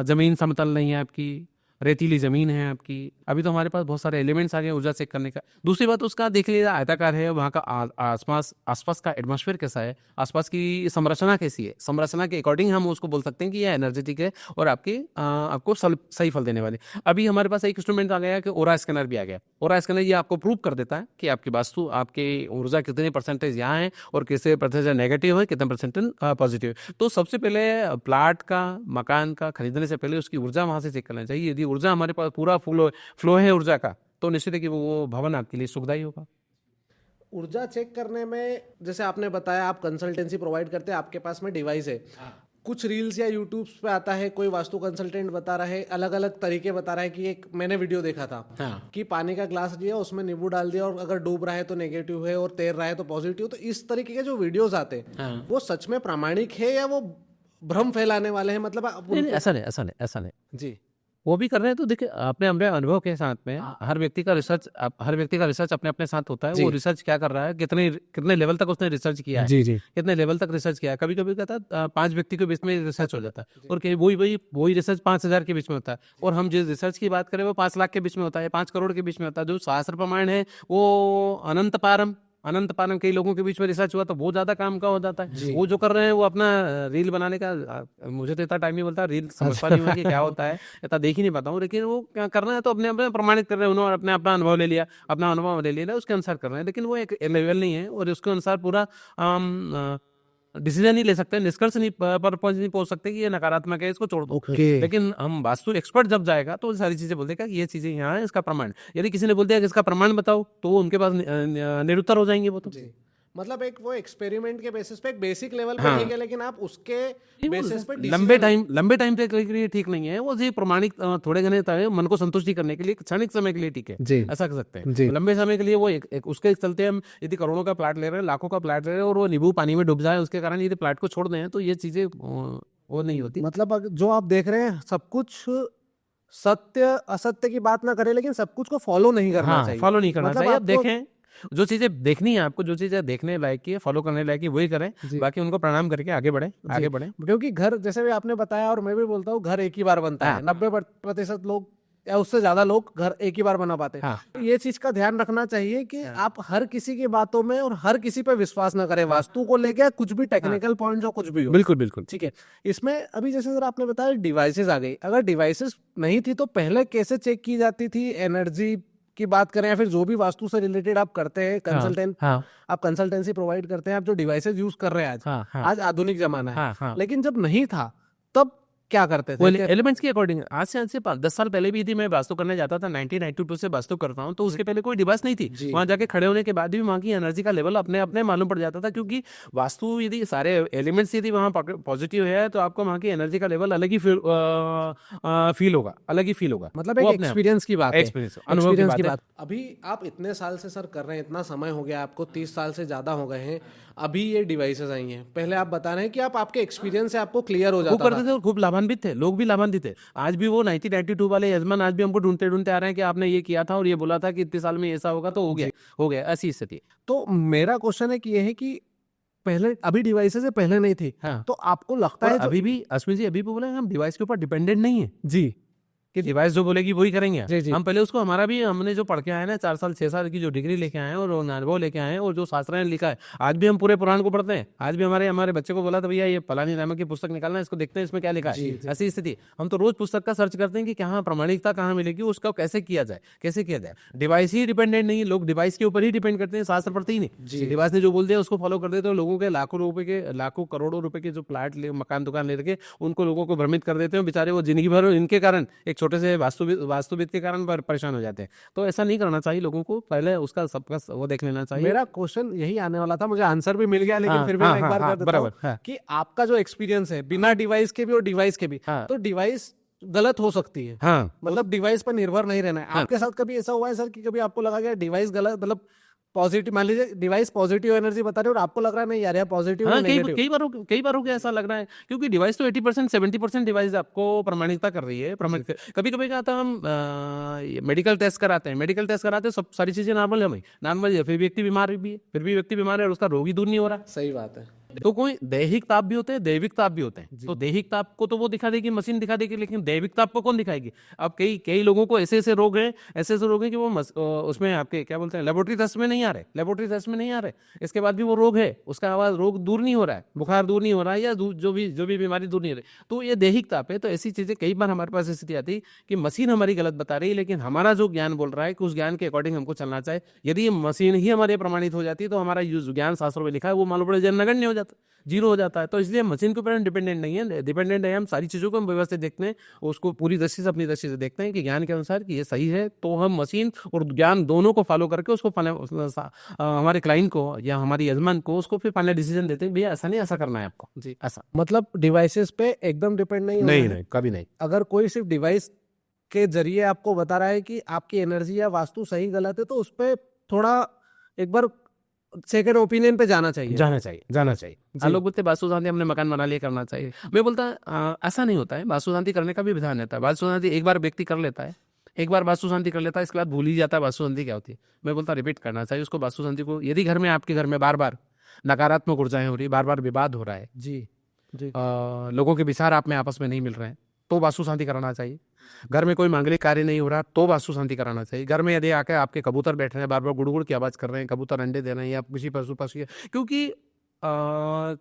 ज़मीन समतल नहीं है आपकी, रेतीली ज़मीन है आपकी, अभी तो हमारे पास बहुत सारे एलिमेंट्स आ गए ऊर्जा चेक करने का। दूसरी बात उसका देख लीजिए, आयताकार है, वहाँ का आसपास का एटमॉस्फेयर कैसा है, आसपास की संरचना कैसी है, संरचना के अकॉर्डिंग हम उसको बोल सकते हैं कि यह एनर्जेटिक है और आपको सही फल देने वाले। अभी हमारे पास एक इंस्ट्रूमेंट आ गया कि ओरा स्कैनर भी आ गया। ओरा स्कैनर ये आपको प्रूव कर देता है कि आपकी वास्तु, आपकी ऊर्जा कितने परसेंटेज यहाँ है और कितने परसेंटेज नेगेटिव है, कितने परसेंटेज पॉजिटिव है। तो सबसे पहले प्लाट का, मकान का खरीदने से पहले उसकी ऊर्जा वहाँ से चेक करना चाहिए। यदि ऊर्जा हमारे पास पूरा फ्लो है ऊर्जा का, तो निश्चित है कि वो भवन आपके लिए सुखदायी होगा।
ऊर्जा चेक करने में जैसे आपने बताया आप कंसल्टेंसी प्रोवाइड करते हैं, आपके पास में डिवाइस है। कुछ रील्स या यूट्यूब्स पे आता है, कोई वास्तु कंसल्टेंट बता रहा है, अलग अलग तरीके बता रहा है कि एक मैंने वीडियो देखा था कि पानी का ग्लास लिया, उसमें नींबू डाल दिया और अगर डूब रहा है तो नेगेटिव है और तैर रहा है तो पॉजिटिव। तो इस तरीके के जो वीडियोस आते हैं वो सच में प्रामाणिक है या वो भ्रम फैलाने वाले हैं? मतलब
नहीं, ऐसा नहीं।
जी
वो भी कर रहे हैं तो देखिए, अपने अपने अनुभव के साथ में हर व्यक्ति का रिसर्च अपने अपने साथ होता है। वो रिसर्च क्या कर रहा है, कितने लेवल तक उसने रिसर्च किया है,
जी
कितने लेवल तक रिसर्च किया है। कभी कभी कहता है 5 व्यक्ति के बीच में रिसर्च हो जाता है और वही रिसर्च 5,000 के बीच में होता है, और हम जिस रिसर्च की बात करें वो 5 लाख के बीच में होता है, 5 करोड़ के बीच में होता है। जो शास्त्र प्रमाण है वो अनंत पारम कई लोगों के बीच में रिसर्च हुआ तो वो ज्यादा काम का हो जाता है। वो जो कर रहे हैं वो अपना रील बनाने का, मुझे तो इतना टाइम नहीं बोलता, रील समझता नहीं हुआ कि क्या होता है, इतना देख ही नहीं पाता हूँ, लेकिन वो क्या कर रहे हैं तो अपने अपने प्रमाणित कर रहे हैं। उन्होंने अपना अनुभव ले लिया, उसके अनुसार कर रहे हैं, लेकिन वो एक लेवल नहीं है और उसके अनुसार पूरा डिसीजन नहीं ले सकते, निष्कर्ष नहीं पहुंच सकते कि ये नकारात्मक है, इसको छोड़ दो। लेकिन हम वास्तु एक्सपर्ट जब जाएगा तो सारी चीजें बोलते हैं कि ये चीजें यहाँ है, इसका प्रमाण। यदि किसी ने बोल दिया कि इसका प्रमाण बताओ तो वो उनके पास निरुत्तर हो जाएंगे वो तो।
मतलब एक वो एक्सपेरिमेंट के बेसिस पे एक बेसिक लेवल पे ठीक है, लेकिन आप उसके बेसिस पे
लंबे टाइम तक के लिए ठीक नहीं है वो जी। प्रमाणिक थोड़े घने मन को संतुष्टि करने के लिए क्षणिक समय के लिए ठीक है, ऐसा कर सकते हैं। तो लंबे समय के लिए वो एक उसके चलते हम यदि करोड़ों का प्लाट ले रहे हैं, लाखों का प्लाट ले रहे हैं और वो नींबू पानी में डूब जाए उसके कारण यदि प्लाट को छोड़ दें तो ये चीजें वो नहीं होती।
मतलब जो आप देख रहे हैं सब कुछ सत्य असत्य की बात ना करें, लेकिन सब कुछ को फॉलो नहीं करना चाहिए।
फॉलो नहीं करना
मतलब
चाहिए। आप देखें, जो चीजें देखनी है आपको, जो चीजें देखने लायक की है, फॉलो करने लायक की, वही करें, बाकी उनको प्रणाम करके आगे बढ़े।
क्योंकि घर, जैसे भी आपने बताया और मैं भी बोलता हूँ, घर एक ही बार बनता है। 90% लोग या उससे ज्यादा लोग घर एक ही बार बना पाते हैं। ये चीज का ध्यान रखना चाहिए कि आप हर किसी की बातों में और हर किसी पे विश्वास ना करें, वास्तु को लेके कुछ भी टेक्निकल पॉइंट जो कुछ भी हो।
बिल्कुल
ठीक है। इसमें अभी जैसे सर आपने बताया डिवाइसेस आ गई, अगर डिवाइसेस नहीं थी तो पहले कैसे चेक की जाती थी? एनर्जी की बात करें या फिर जो भी वास्तु से रिलेटेड आप करते हैं, आप कंसल्टेंसी प्रोवाइड करते हैं, आप जो डिवाइसेस यूज कर रहे हैं आज आधुनिक जमाना है, लेकिन जब नहीं था तब क्या करते थे?
एलिमेंट्स के अकॉर्डिंग। आज से 10 साल पहले भी यदि मैं वास्तु करने जाता था, 1992 से वास्तु करता हूँ, तो उसके पहले कोई डिवाइस नहीं थी। वहां जाके खड़े होने के बाद भी वहां की एनर्जी का लेवल अपने अपने मालूम पड़ जाता था, क्योंकि वास्तु यदि सारे एलिमेंट्स यदि वहां पॉजिटिव है तो आपको वहां की एनर्जी का लेवल अलग ही फील होगा।
मतलब एक एक्सपीरियंस की बात है,
अनुभव की बात।
अभी आप इतने साल से सर कर रहे हैं, इतना समय हो गया आपको, 30 साल से ज्यादा हो गए हैं, अभी ये डिवाइसेस आई हैं। पहले आप बता रहे हैं कि आपके एक्सपीरियंस से आपको क्लियर हो जाता
करते थे और खूब लाभान्वित थे, लोग भी लाभान्वित थे। आज भी वो 1992 वाले यजमान आज भी हमको ढूंढते आ रहे हैं कि आपने ये किया था और ये बोला था कि इतने साल में ऐसा होगा, तो हो गया ऐसी स्थिति।
तो मेरा क्वेश्चन है कि ये है कि पहले, अभी डिवाइसेस से पहले नहीं थी, तो आपको लगता है
अभी भी अश्विन जी अभी भी बोले हम डिवाइस के ऊपर डिपेंडेंट नहीं है
जी,
कि डिवाइस जो बोलेगी वही करेंगे। हम पहले उसको, हमने जो पढ़ के आए ना 4 साल 6 साल की जो डिग्री लेके आए हैं और अनुभव लेके आए हैं और जो शास्त्र ने लिखा है, आज भी हम पूरे पुराण को पढ़ते हैं। आज भी हमारे बच्चे को बोला था भैया ये फलानी नामक की पुस्तक निकालना, इसको देखते हैं इसमें क्या लिखा है। ऐसी स्थिति, हम तो रोज पुस्तक का सर्च करते हैं कि कहाँ प्रामाणिकता कहाँ मिलेगी, उसका कैसे किया जाए। डिवाइस ही डिपेंडेंट नहीं है, लोग डिवाइस के ऊपर ही डिपेंड करते हैं, शास्त्र पढ़ते ही नहीं। डिवाइस ने जो बोल दिया उसको फॉलो कर देते हैं। लोगों के लाखों करोड़ों रुपए के जो प्लाट मकान दुकान लेके उनको लोगों को भ्रमित कर देते हैं। बेचारे वो जिंदगी भर इनके कारण, एक छोटे से वास्तुविद के कारण परेशान हो जाते हैं। तो ऐसा नहीं करना चाहिए, लोगों को पहले उसका सबका वो देख लेना चाहिए।
मेरा क्वेश्चन यही आने वाला था, मुझे आंसर भी मिल गया, लेकिन फिर भी मैं एक बार कर देता हूं कि आपका जो एक्सपीरियंस है बिना डिवाइस के भी और डिवाइस के भी, तो डिवाइस गलत हो सकती है। मतलब डिवाइस पर निर्भर नहीं रहना है। आपके साथ कभी ऐसा हुआ है सर कि कभी आपको लगा कि डिवाइस गलत, मतलब पॉजिटिव, मान लीजिए डिवाइस पॉजिटिव एनर्जी बता रही है और आपको लग रहा है नहीं यार, पॉजिटिव
हाँ,
है
कई
नेगेटिव।
कई बार हो गया ऐसा लग रहा है, क्योंकि डिवाइस तो 80% 70% डिवाइस आपको प्रमाणिकता कर रही है। कभी कभी क्या होता है, हम मेडिकल टेस्ट कराते हैं, सब सारी चीजें नॉर्मल है भाई, नॉर्मल है, फिर भी व्यक्ति बीमार भी है, और उसका रोग ही दूर नहीं हो रहा।
सही बात है।
तो कोई दैहिक ताप भी होते हैं, दैविक ताप भी होते हैं। तो दैहिक ताप को तो वो दिखा देगी, मशीन दिखा देगी, लेकिन दैविक ताप को कौन दिखाएगी? अब कई कई लोगों को ऐसे ऐसे रोग हैं, कि वो उसमें आपके क्या बोलते हैं, लेबोरेटरी टेस्ट में नहीं आ रहे, इसके बाद भी वो रोग है, उसका आवाज रोग दूर नहीं हो रहा है, बुखार दूर नहीं हो रहा है, या जो भी बीमारी दूर नहीं हो रही, तो ये दैहिक ताप है। तो ऐसी चीजें कई बार हमारे पास स्थिति आती है कि मशीन हमारी गलत बता रही है, लेकिन हमारा जो ज्ञान बोल रहा है कि उस ज्ञान के अकॉर्डिंग हमको चलना चाहिए। यदि ये मशीन ही हमारे प्रमाणित हो जाती है, तो हमारा जो ज्ञान शास्त्रों में लिखा है वो मालूम पड़े नगण्य हो जाता है, जीरो हो जाता है। तो इसलिए मशीन के ऊपर डिपेंडेंट नहीं है, डिपेंडेंट है हम सारी चीज़ों को हम व्यवस्थित देखते हैं, उसको पूरी दृष्टि से, अपनी दृष्टि से देखते हैं कि ज्ञान के अनुसार कि ये सही है, तो हम मशीन और ज्ञान दोनों को फॉलो करके उसको हमारे क्लाइंट को या हमारी यजमान को उसको फिर फाइनल डिसीजन देते हैं, भैया ऐसा नहीं, ऐसा करना है आपको जी, ऐसा।
मतलब डिवाइसेस पे एकदम डिपेंड नहीं होना है।
कभी नहीं।
अगर कोई सिर्फ डिवाइस के जरिए आपको बता रहा है कि आपकी एनर्जी या वास्तु सही गलत है, तो उस पर थोड़ा एक बार सेकंड ओपिनियन पे जाना चाहिए।
हाँ, लोग बोलते हैं वास्तु शांति हमने मकान बना लिया, करना चाहिए। मैं बोलता ऐसा नहीं होता है, वास्तु शांति करने का भी विधान रहता है। वास्तु शांति एक बार व्यक्ति कर लेता है, इसके बाद भूल ही जाता है वास्तु शांति क्या होती है। मैं बोलता रिपीट करना चाहिए उसको, वास्तु शांति को। यदि घर में, आपके घर में बार बार नकारात्मक ऊर्जाएं हो रही, बार बार विवाद हो रहा है
जी जी।
लोगों के विचार आप में आपस में नहीं मिल रहे हैं, तो वास्तु शांति कराना चाहिए। घर में कोई मांगलिक कार्य नहीं हो रहा, तो वास्तु शांति कराना चाहिए। घर में यदि आके आपके कबूतर बैठ रहे हैं, बार बार गुड़गुड़ की आवाज कर रहे हैं, कबूतर अंडे दे रहे हैं, या किसी पशु पक्षी, क्योंकि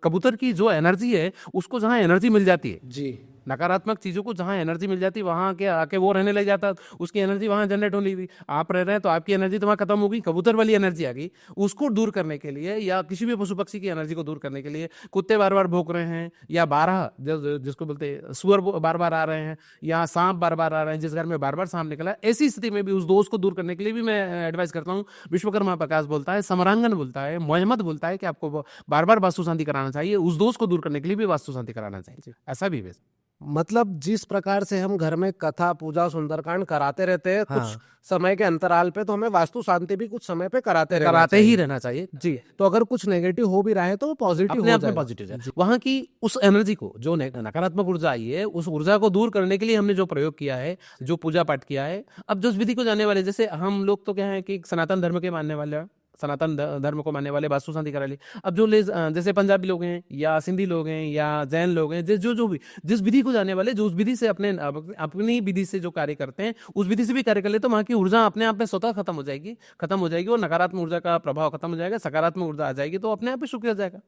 कबूतर की जो एनर्जी है, उसको जहाँ एनर्जी मिल जाती है,
जी,
नकारात्मक चीजों को जहाँ एनर्जी मिल जाती है, वहां के आके वो रहने लग जाता है, उसकी एनर्जी वहां जनरेट होने लगी। आप रह रहे हैं तो आपकी एनर्जी तो वहां खत्म हो गई, कबूतर वाली एनर्जी आ गई। उसको दूर करने के लिए, या किसी भी पशु पक्षी की एनर्जी को दूर करने के लिए, कुत्ते बार बार भौंक रहे हैं, या बारह जिसको बोलते हैं सुअर बार बार आ रहे हैं, या सांप बार बार आ रहे हैं, जिस घर में बार बार सांप निकला, ऐसी स्थिति में भी उस दोष को दूर करने के लिए भी मैं एडवाइस करता हूँ। विश्वकर्मा प्रकाश बोलता है, समरांगन बोलता है, मोहम्मद बोलता है कि आपको बार बार वास्तु शांति कराना चाहिए, उस दोष को दूर करने के लिए भी वास्तु शांति कराना चाहिए। ऐसा भी वैसे
मतलब जिस प्रकार से हम घर में कथा पूजा सुंदरकांड कराते रहते हैं
हाँ।
कुछ समय के अंतराल पे, तो हमें वास्तु शांति भी कुछ समय पे कराते
ही रहना चाहिए
जी। तो अगर कुछ नेगेटिव हो भी रहा है तो वो पॉजिटिव
अपने
हो
आप में
जाएगा।
पॉजिटिव है। वहां की उस एनर्जी को, जो नकारात्मक ऊर्जा आई है, उस ऊर्जा को दूर करने के लिए हमने जो प्रयोग किया है, जो पूजा पाठ किया है, अब जो विधि को जानने वाले, जैसे हम लोग तो क्या है कि सनातन धर्म के मानने वाले, सनातन धर्म को मानने वाले वास्तु शांति करा ली। अब जो जैसे पंजाबी लोग हैं, या सिंधी लोग हैं, या जैन लोग हैं, जो भी जिस विधि को जानने वाले, जो उस विधि से अपनी विधि से जो कार्य करते हैं, उस विधि से भी कार्य कर ले, तो वहां की ऊर्जा अपने आप में स्वतः खत्म हो जाएगी, और नकारात्मक ऊर्जा का प्रभाव खत्म हो जाएगा, सकारात्मक ऊर्जा आ जाएगी, तो अपने आप ही सुख हो जाएगा।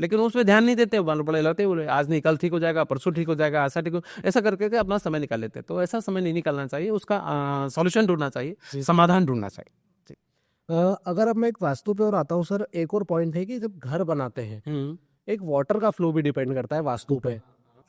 लेकिन उस पर ध्यान नहीं देते, मालूम पड़े लड़ते बोले आज नहीं कल ठीक हो जाएगा, परसों ठीक हो जाएगा, ऐसा ठीक हो, ऐसा करके अपना समय निकाल लेते हैं। तो ऐसा समय नहीं निकालना चाहिए, उसका सॉल्यूशन ढूंढना चाहिए, समाधान ढूंढना चाहिए।
अगर अब मैं एक वास्तु पे और आता हूँ सर, एक और पॉइंट है कि जब घर बनाते हैं, एक वाटर का फ्लो भी डिपेंड करता है वास्तु पे।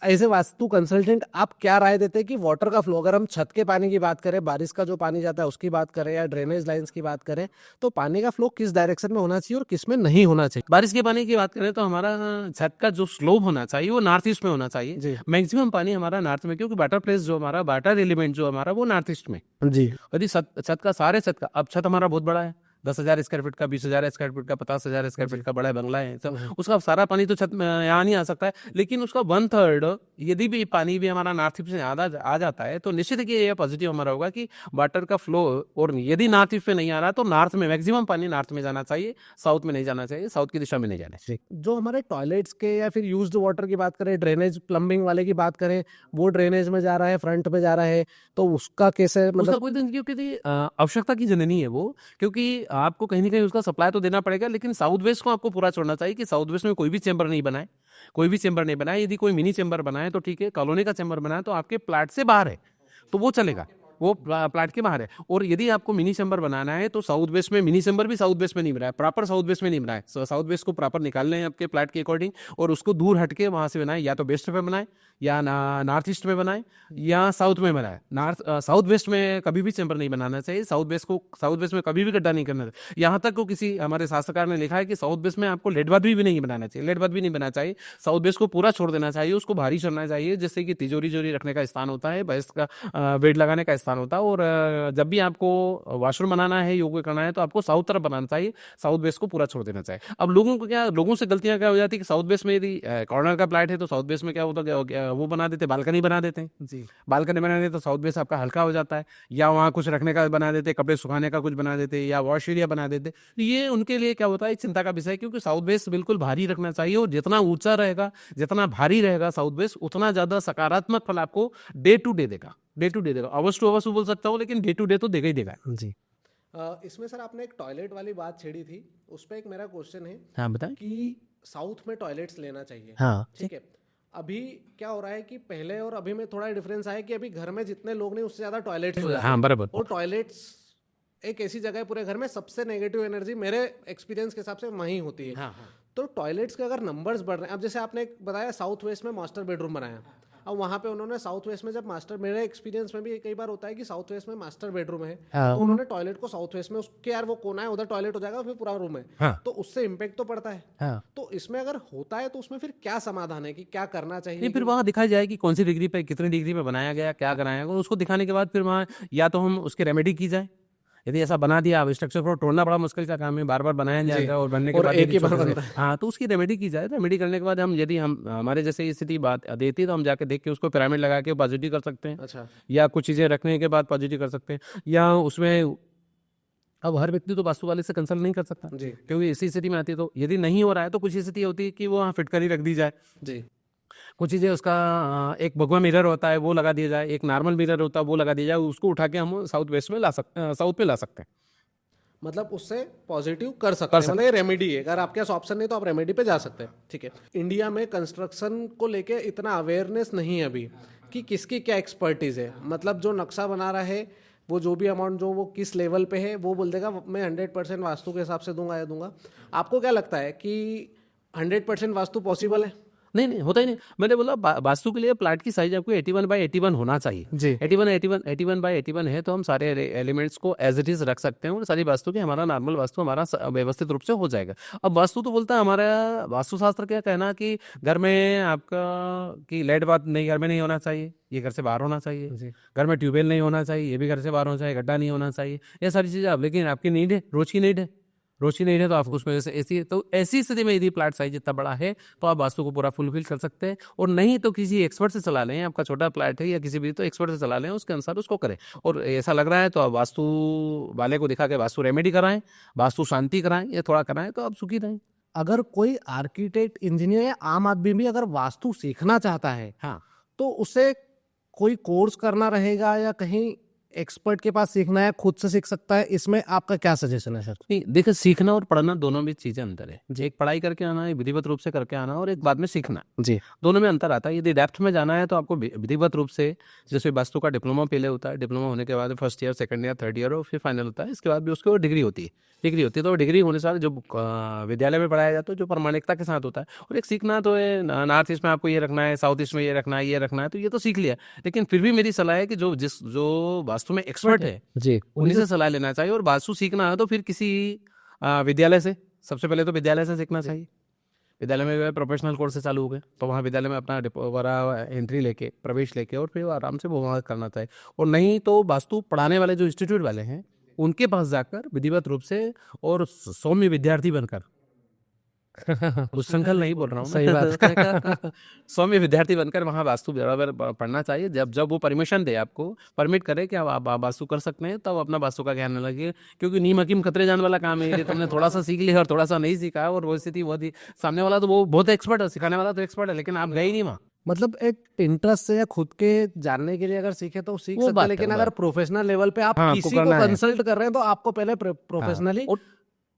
ऐसे वास्तु कंसल्टेंट आप क्या राय देते हैं कि वाटर का फ्लो, अगर हम छत के पानी की बात करें, बारिश का जो पानी जाता है उसकी बात करें, या ड्रेनेज लाइंस की बात करें, तो पानी का फ्लो किस डायरेक्शन में होना चाहिए और किस में नहीं होना चाहिए?
बारिश के पानी की बात करें तो हमारा छत का जो स्लोप होना चाहिए वो नॉर्थ ईस्ट में होना चाहिए। मैक्सिमम पानी हमारा नॉर्थ में, क्योंकि वाटर प्लेस जो हमारा, वाटर एलिमेंट जो हमारा, वो नॉर्थ ईस्ट में
जी।
यदि छत का, अब छत हमारा बहुत बड़ा है, 10,000 स्क्वायर फीट का, 20,000 स्क्वायर फीट का, 50,000 स्क्वायर फीट का बड़ा बंगला है, तो उसका सारा पानी तो छत में यहाँ नहीं आ सकता है, लेकिन उसका 1/3 यदि भी पानी भी हमारा नॉर्थ ईस्ट से आ जाता है, तो निश्चित है कि ये पॉजिटिव हमारा होगा कि वाटर का फ्लो, और यदि नॉर्थ ईस्ट पे नहीं आ रहा तो नॉर्थ में, मैक्सिमम पानी नॉर्थ में जाना चाहिए, साउथ में नहीं जाना चाहिए, साउथ की दिशा में नहीं जाना चाहिए।
जो हमारे टॉयलेट्स के या फिर यूज्ड वाटर की बात करें, ड्रेनेज प्लम्बिंग वाले की बात करें, वो ड्रेनेज में जा रहा है, फ्रंट में जा रहा है, तो उसका कैसे,
उसका कोई क्योंकि आवश्यकता की जननी है वो, क्योंकि आपको कहीं ना कहीं उसका सप्लाई तो देना पड़ेगा, लेकिन साउथ वेस्ट को आपको पूरा छोड़ना चाहिए कि साउथ वेस्ट में कोई भी चेंबर नहीं बनाए, यदि कोई मिनी चेंबर बनाए तो ठीक है, कॉलोनी का चेंबर बनाए तो आपके प्लाट से बाहर है तो वो चलेगा, वो प्लाट के बाहर है। और यदि आपको मिनी चेंबर बनाना है तो साउथ वेस्ट में, मिनी चेंबर भी साउथ वेस्ट में नहीं बनाए, प्रॉपर साउथ वेस्ट में नहीं बनाए, साउथ वेस्ट को प्रॉपर निकालने हैं आपके प्लाट के अकॉर्डिंग, और उसको दूर हटके वहां से बनाए, या तो वेस्ट पे बनाए, या नॉर्थ ईस्ट में बनाए, या साउथ में बनाए। साउथ वेस्ट में कभी भी चेंबर नहीं बनाना चाहिए, साउथ वेस्ट में कभी भी गड्ढा नहीं करना चाहिए। यहाँ तक को किसी हमारे शास्त्रकार ने लिखा है कि साउथ वेस्ट में आपको लेडबाद भी नहीं बनाना चाहिए, साउथ वेस्ट को पूरा छोड़ देना चाहिए, उसको भारी चढ़ना चाहिए, जिससे कि तिजोरी रखने का स्थान होता है, भैंस का वेट लगाने का स्थान स्थान होता है। और जब भी आपको वॉशरूम बनाना है, योग करना है, तो आपको साउथ तरफ बनाना चाहिए, साउथ वेस्ट को पूरा छोड़ देना चाहिए। अब लोगों से गलतियां क्या हो जाती है कि साउथ वेस्ट में यदि कॉर्नर का प्लाट है तो साउथ वेस्ट में क्या होता है, वो बना देते, बालकनी बना देते हैं
जी।
बालकनी बना देते तो साउथ वेस्ट आपका हल्का हो जाता है, या वहाँ कुछ रखने का बना देते, कपड़े सुखाने का कुछ बना देते, या वॉश एरिया बना देते। तो ये उनके लिए क्या होता है, एक चिंता का विषय है, क्योंकि साउथ वेस्ट बिल्कुल भारी रखना चाहिए, और जितना ऊंचा रहेगा, जितना भारी रहेगा साउथ वेस्ट, उतना ज्यादा सकारात्मक फल आपको डे टू डे देगा। आवर्स टू आवर्स बोल सकता हूँ, लेकिन डे टू डे तो देगा ही देगा।
जी। इसमें सर आपने एक टॉयलेट वाली बात छेड़ी थी, उस पर एक मेरा क्वेश्चन है।
हाँ बताएं।
कि साउथ में टॉयलेट्स लेना चाहिए,
हाँ
ठीक है। अभी क्या हो रहा है कि पहले और अभी में थोड़ा डिफरेंस आया कि अभी घर में जितने लोग नहीं, उससे ज्यादा टॉयलेट्स हो जाते हैं।
हाँ बराबर।
और टॉयलेट्स एक ऐसी जगह है पूरे घर में, सबसे नेगेटिव एनर्जी मेरे एक्सपीरियंस के हिसाब से वहीं होती है।
हाँ।
तो टॉयलेट्स के अगर नंबर्स बढ़ रहे हैं, अब जैसे आपने बताया साउथ वेस्ट में मास्टर बेडरूम बनाया, अब वहाँ पे उन्होंने साउथ वेस्ट में जब मास्टर, मेरे एक्सपीरियंस में भी कई बार होता है कि साउथ वेस्ट में मास्टर बेडरूम है,
हाँ।
तो उन्होंने टॉयलेट को साउथ वेस्ट में, उसके यार वो कोना है उधर टॉयलेट हो जाएगा, फिर पूरा रूम है।
हाँ।
तो उससे इम्पेक्ट तो पड़ता है।
हाँ।
तो इसमें अगर होता है तो उसमें फिर क्या समाधान है कि क्या करना चाहिए?
नहीं, फिर वहाँ दिखाई जाए कि कौन सी डिग्री पे, कितनी डिग्री पे बनाया गया, क्या कराया गया, और उसको दिखाने के बाद फिर वहाँ या तो हम उसकी रेमेडी की जाए। यदि ऐसा बना दिया, अब स्ट्रक्चर को तोड़ना बड़ा मुश्किल का काम है, बार बार बनाया जाएगा और बनने के
और
बाद
एक ही
यदि
बार
छोटे से-
बनता है।
हाँ, तो उसकी रेमेडी की जाए। रेमेडी करने के बाद यदि हम हमारे जैसे स्थिति बात देती है, तो हम जाके देख के उसको पिरामिड लगा के पॉजिटिव कर सकते हैं।
अच्छा।
या कुछ चीज़ें रखने के बाद पॉजिटिव कर सकते हैं, या उसमें अब हर व्यक्ति तो वास्तु वाले से कंसल्ट नहीं कर सकता,
जी।
क्योंकि इसी स्थिति में आती है। तो यदि नहीं हो रहा है तो कुछ स्थिति होती है कि वो वहाँ फिट कर ही रख दी जाए।
जी।
कुछ चीज़ें उसका एक भगवा मिरर होता है वो लगा दिया जाए, एक नॉर्मल मिरर होता है वो लगा दिया जाए, उसको उठा के हम साउथ वेस्ट में साउथ में ला सकते हैं।
मतलब उससे पॉजिटिव कर सकते हैं, मतलब ये रेमेडी है। अगर आपके पास ऑप्शन नहीं तो आप रेमेडी पे जा सकते हैं, ठीक है। इंडिया में कंस्ट्रक्शन को लेके इतना अवेयरनेस नहीं है अभी कि किसकी क्या एक्सपर्टीज है। मतलब जो नक्शा बना रहा है वो जो भी अमाउंट जो वो किस लेवल पे है वो बोल देगा मैं 100% वास्तु के हिसाब से दूंगा या दूंगा। आपको क्या लगता है कि 100% वास्तु पॉसिबल है?
नहीं, होता ही नहीं। मैंने बोला वास्तु के लिए प्लाट की साइज आपको 81/81 होना चाहिए
जी।
81/81 है, तो हम सारे एलिमेंट्स को एज इट इज रख सकते हैं, और सारी वास्तु की हमारा नॉर्मल वास्तु हमारा व्यवस्थित रूप से हो जाएगा। अब वास्तु तो बोलता है, हमारा वास्तुशास्त्र क्या कहना कि घर में आपका कि लाइट बात नहीं, घर में नहीं होना चाहिए, ये घर से बाहर होना चाहिए। घर में ट्यूबवेल नहीं होना चाहिए, ये भी घर से बाहर होना चाहिए। गड्ढा नहीं होना चाहिए, ये सारी चीजें। अब लेकिन आपकी नीड है, रोज की नीड है, रोशनी नहीं है, तो आपको उसमें से ऐसी स्थिति में यदि प्लाट साइज इतना बड़ा है तो आप वास्तु को पूरा फुलफिल कर सकते हैं। और नहीं तो किसी एक्सपर्ट से चला लें, आपका छोटा प्लाट है या किसी भी, तो एक्सपर्ट से चला लें, उसके अनुसार उसको करें। और ऐसा लग रहा है तो आप वास्तु वाले को दिखा के वास्तु रेमेडी कराएं, वास्तु शांति कराएं, या थोड़ा कराएं, तो आप सुखी रहें।
अगर कोई आर्किटेक्ट, इंजीनियर या आम आदमी भी अगर वास्तु सीखना चाहता है,
हाँ,
तो उसे कोई कोर्स करना रहेगा या कहीं एक्सपर्ट के पास सीखना है, खुद से सीख सकता है? इसमें आपका क्या सजेशन है सर?
नहीं देखिए, सीखना और पढ़ना दोनों में चीजें अंतर है। एक पढ़ाई करके आना है, विधिवत रूप से करके आना, और एक बाद में सीखना,
जी।
दोनों में अंतर आता है। यदि डेप्थ में जाना है तो आपको विधिवत रूप से, जैसे वास्तु का डिप्लोमा पहले होता है, डिप्लोमा होने के बाद first year, second year, third year, और फिर फाइनल होता है। इसके बाद भी उसकी डिग्री होती है। तो डिग्री होने से जो विद्यालय में पढ़ाया जाता है, जो प्रमाणिकता के साथ होता है। और एक सीखना तो है, नॉर्थ ईस्ट में आपको ये रखना है, साउथ ईस्ट में ये रखना है, तो ये तो सीख लिया। लेकिन फिर भी मेरी सलाह है कि जो वास्तु में एक्सपर्ट है
जी,
उन्हीं से सलाह लेना चाहिए। और वास्तु सीखना है तो फिर किसी विद्यालय से, सबसे पहले तो विद्यालय से सीखना चाहिए। विद्यालय में प्रोफेशनल कोर्स से चालू हो गए, तो वहाँ विद्यालय में अपना एंट्री लेके, प्रवेश लेके, और फिर आराम से वो वहाँ करना चाहिए। और नहीं तो वास्तु पढ़ाने वाले जो इंस्टीट्यूट वाले हैं उनके पास जाकर विधिवत रूप से और सौम्य विद्यार्थी बनकर उच्छृंखल नहीं बोल रहा हूँ,
सही बात।
सौम्य विद्यार्थी बनकर वहाँ वास्तु बराबर पढ़ना चाहिए। जब वो परमिशन दे, आपको परमिट करे कि आप वास्तु कर सकते हैं, तब अपना वास्तु का ज्ञान लगे। क्योंकि नीम हकीम खतरे जान वाला काम है। ये तुमने थोड़ा सा सीख लिया और थोड़ा सा नहीं सीखा, और वो स्थिति बहुत ही, सामने वाला तो वो बहुत एक्सपर्ट है, सिखाने वाला तो एक्सपर्ट है, लेकिन आप गए ही नहीं वहाँ।
मतलब एक इंटरेस्ट से या खुद के जानने के लिए अगर सीखे तो सीख
वो
सकते
बात
हैं,
है,
लेकिन
वो
अगर
बात।
प्रोफेशनल लेवल पे आप
हाँ,
किसी
आपको
को
करना है।
कंसल्ट कर रहे हैं तो आपको पहले प्रोफेशनली
और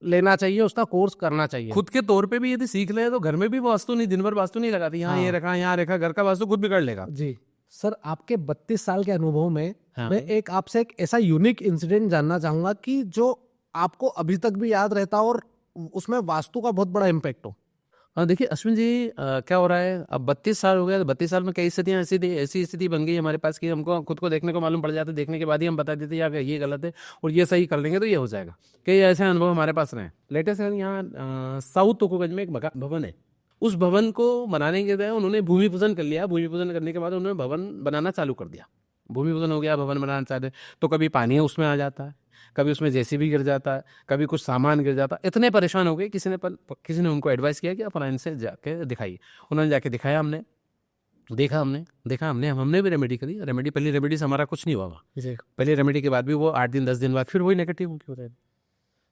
लेना चाहिए, उसका कोर्स करना चाहिए।
खुद के तौर पे भी यदि सीख ले तो घर में भी वास्तु नहीं, दिन भर वास्तु नहीं लगाती, यहाँ ये रखा, यहाँ रखा, घर का वास्तु खुद बिगड़ लेगा।
जी सर, आपके 32 साल के अनुभव में
हाँ।
मैं एक आपसे एक ऐसा यूनिक इंसिडेंट जानना चाहूंगा कि जो आपको अभी तक भी याद रहता और उसमें वास्तु का बहुत बड़ा इम्पैक्ट हो।
देखिए अश्विन जी, क्या हो रहा है, अब 32 साल हो गया, तो 32 साल में कई स्थितियाँ ऐसी स्थिति बन गई हमारे पास कि हमको खुद को देखने को मालूम पड़ जाता है। देखने के बाद ही हम बता देते यार ये गलत है और ये सही कर लेंगे तो ये हो जाएगा। कई ऐसे अनुभव हमारे पास रहे। लेटेस्ट यहाँ साउथ तोकुगंज में एक भवन है। उस भवन को बनाने के लिए उन्होंने भूमि पूजन कर लिया। भूमि पूजन करने के बाद उन्होंने भवन बनाना चालू कर दिया। भूमि पूजन हो गया, भवन बनाना चाहते हैं, तो कभी पानी उसमें आ जाता है, कभी उसमें जेसीबी गिर जाता है, कभी कुछ सामान गिर जाता है। इतने परेशान हो गए, किसी ने उनको एडवाइस किया कि आप ऑनलाइन से जाके दिखाइए। उन्होंने जाके दिखाया, हमने भी रेमेडी करी। पहली रेमेडी से हमारा कुछ नहीं हुआ वहाँ। पहली रेमेडी के बाद भी वो 8 दिन 10 दिन बाद फिर वही नेगेटिव हो रहे थे।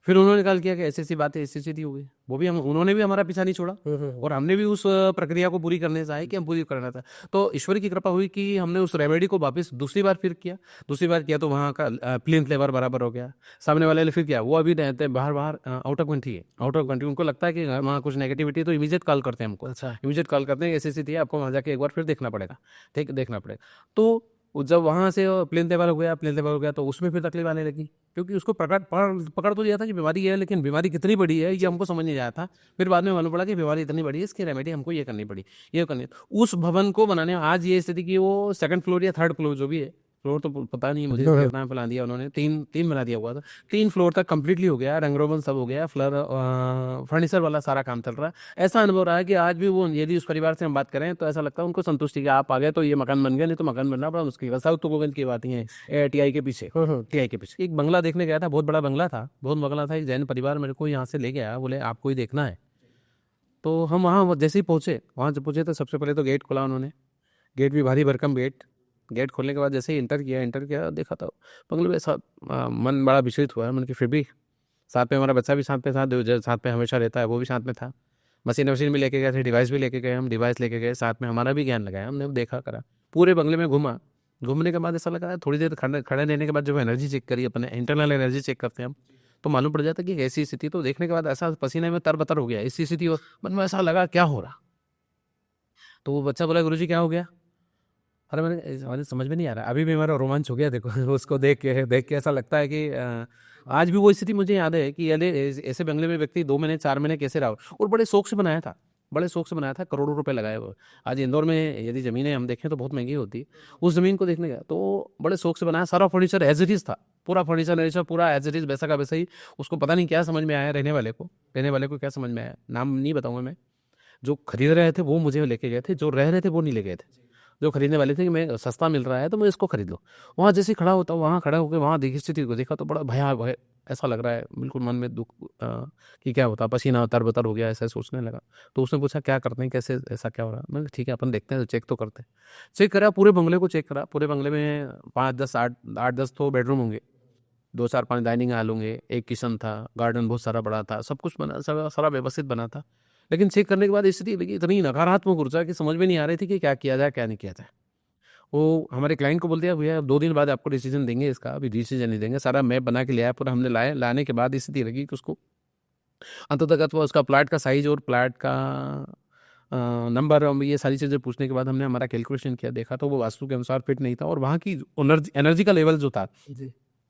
फिर उन्होंने निकाल किया कि ऐसी ऐसी बातें ऐसी हो गई। वो भी उन्होंने भी हमारा पीछा नहीं छोड़ा, और हमने भी उस प्रक्रिया को पूरी करने चाहे कि हम पूरी करना था। तो ईश्वर की कृपा हुई कि हमने उस रेमेडी को वापस दूसरी बार किया तो वहाँ का प्लिंथ लेवल बराबर हो गया। सामने वाले ने फिर किया, वो अभी रहते हैं बाहर आउट ऑफ कंट्री, उनको लगता है कि वहाँ कुछ नेगेटिविटी, तो इमीडिएट कॉल करते हैं हमको। अच्छा, इमीडिएट कॉल करते हैं, ऐसी थी, आपको वहाँ जाके एक बार फिर देखना पड़ेगा, ठीक, देखना पड़ेगा। तो जब वहाँ से प्लेन लेवल हो गया तो उसमें फिर तकलीफ आने लगी, क्योंकि उसको पकड़ तो लिया था कि बीमारी है, लेकिन बीमारी कितनी बड़ी है ये हमको समझ नहीं आया था। फिर बाद में मालूम पड़ा कि बीमारी इतनी बड़ी है, इसकी रेमेडी हमको ये करनी पड़ी, ये करनी। उस भवन को बनाने में आज ये स्थिति कि वो 2nd फ्लोर या 3rd फ्लोर जो भी है, फ्लोर तो पता नहीं मुझे कितना बना दिया उन्होंने, 3 बना दिया हुआ था, 3 फ्लोर तक कंप्लीटली हो गया, रंग रोगन सब हो गया, फर्नीचर वाला सारा काम चल रहा है। ऐसा अनुभव रहा है कि आज भी वो, यदि उस परिवार से हम बात करें तो ऐसा लगता है उनको संतुष्टि कि आप आ गए तो ये मकान बन गया, नहीं तो मकान बनना बड़ा मुश्किल है। साउथ गोविंद की बात है, टीआई के पीछे एक बंगला देखने गया था, बहुत बड़ा बंगला था। एक जैन परिवार मेरे को यहाँ से ले गया, बोले आपको ही देखना है। तो हम वहाँ जैसे ही वहाँ जब पहुँचे तो सबसे पहले तो गेट खोला उन्होंने, गेट भी भारी भरकम गेट खोलने के बाद जैसे ही इंटर किया, देखा था बंगले में ऐसा मन बड़ा विचलित हुआ है। मन की फिर भी साथ में हमारा बच्चा भी साथ में हमेशा रहता है, वो भी साथ में था। मशीन भी लेके गए थे, डिवाइस भी लेके गए, हम डिवाइस लेके गए साथ में, हमारा भी ज्ञान लगाया, हमने देखा करा, पूरे बंगले में घूमने के बाद ऐसा लगा, थोड़ी देर खड़े रहने के बाद जब एनर्जी चेक करी, अपने इंटरनल एनर्जी चेक करते हैं हम, तो मालूम पड़ जाता कि ऐसी स्थिति, तो देखने के बाद ऐसा पसीने में तरबतर हो गया, ऐसी स्थिति, मन में ऐसा लगा क्या हो रहा। तो वो बच्चा बोला गुरुजी क्या हो गया। अरे मैंने समझ में नहीं आ रहा, अभी भी मेरा रोमांच हो गया, देखो उसको देख के ऐसा लगता है कि आज भी वो स्थिति मुझे याद है कि ऐसे बंगले में व्यक्ति 2 महीने 4 महीने कैसे रहा, और बड़े शौक से बनाया था, करोड़ों रुपए लगाए हुए। आज इंदौर में यदि ज़मीनें हम देखें तो बहुत महंगी होती है, उस ज़मीन को देखने गया तो बड़े शौक से बनाया, सारा फर्नीचर एज इट इज़ था, पूरा फर्नीचर पूरा एज इट इज़ वैसा का वैसा ही। उसको पता नहीं क्या समझ में आया, रहने वाले को क्या समझ में आया, नाम नहीं बताऊंगा मैं। जो खरीद रहे थे वो मुझे लेके गए थे, जो रह रहे थे वो नहीं ले गए थे। जो खरीदने वाले थे कि मैं सस्ता मिल रहा है तो मैं इसको खरीद लूँ। वहाँ जैसे खड़ा होकर वहाँ देखी स्थिति को देखा तो बड़ा भय ऐसा लग रहा है, बिल्कुल मन में दुख कि क्या होता, पसीना तरबतर हो गया, ऐसा सोचने लगा। तो उसने पूछा क्या करते हैं, कैसे, ऐसा क्या हो रहा है। मैंने ठीक है अपन देखते हैं, चेक तो करते हैं। चेक करा, पूरे बंगले को चेक करा। पूरे बंगले में 8-10 तो बेडरूम होंगे, 2-4-5 डाइनिंग हॉल होंगे, एक किचन था, गार्डन बहुत सारा बड़ा था, सब कुछ बना, सारा व्यवस्थित बना था। लेकिन चेक करने के बाद स्थिति लगी इतनी नकारात्मक ऊर्जा कि समझ में नहीं आ रही थी कि क्या किया जाए क्या नहीं किया जाए। वो हमारे क्लाइंट को बोल दिया भैया 2 दिन बाद आपको डिसीजन देंगे, इसका अभी डिसीजन नहीं देंगे। सारा मैप बना के लिया पूरा, हमने लाने के बाद स्थिति लगी कि उसको अंततः उसका प्लाट का साइज और प्लाट का नंबर, ये सारी चीज़ें पूछने के बाद हमने हमारा कैलकुलेशन किया, देखा तो वो वास्तु के अनुसार फिट नहीं था, और वहाँ की एनर्जी का लेवल जो था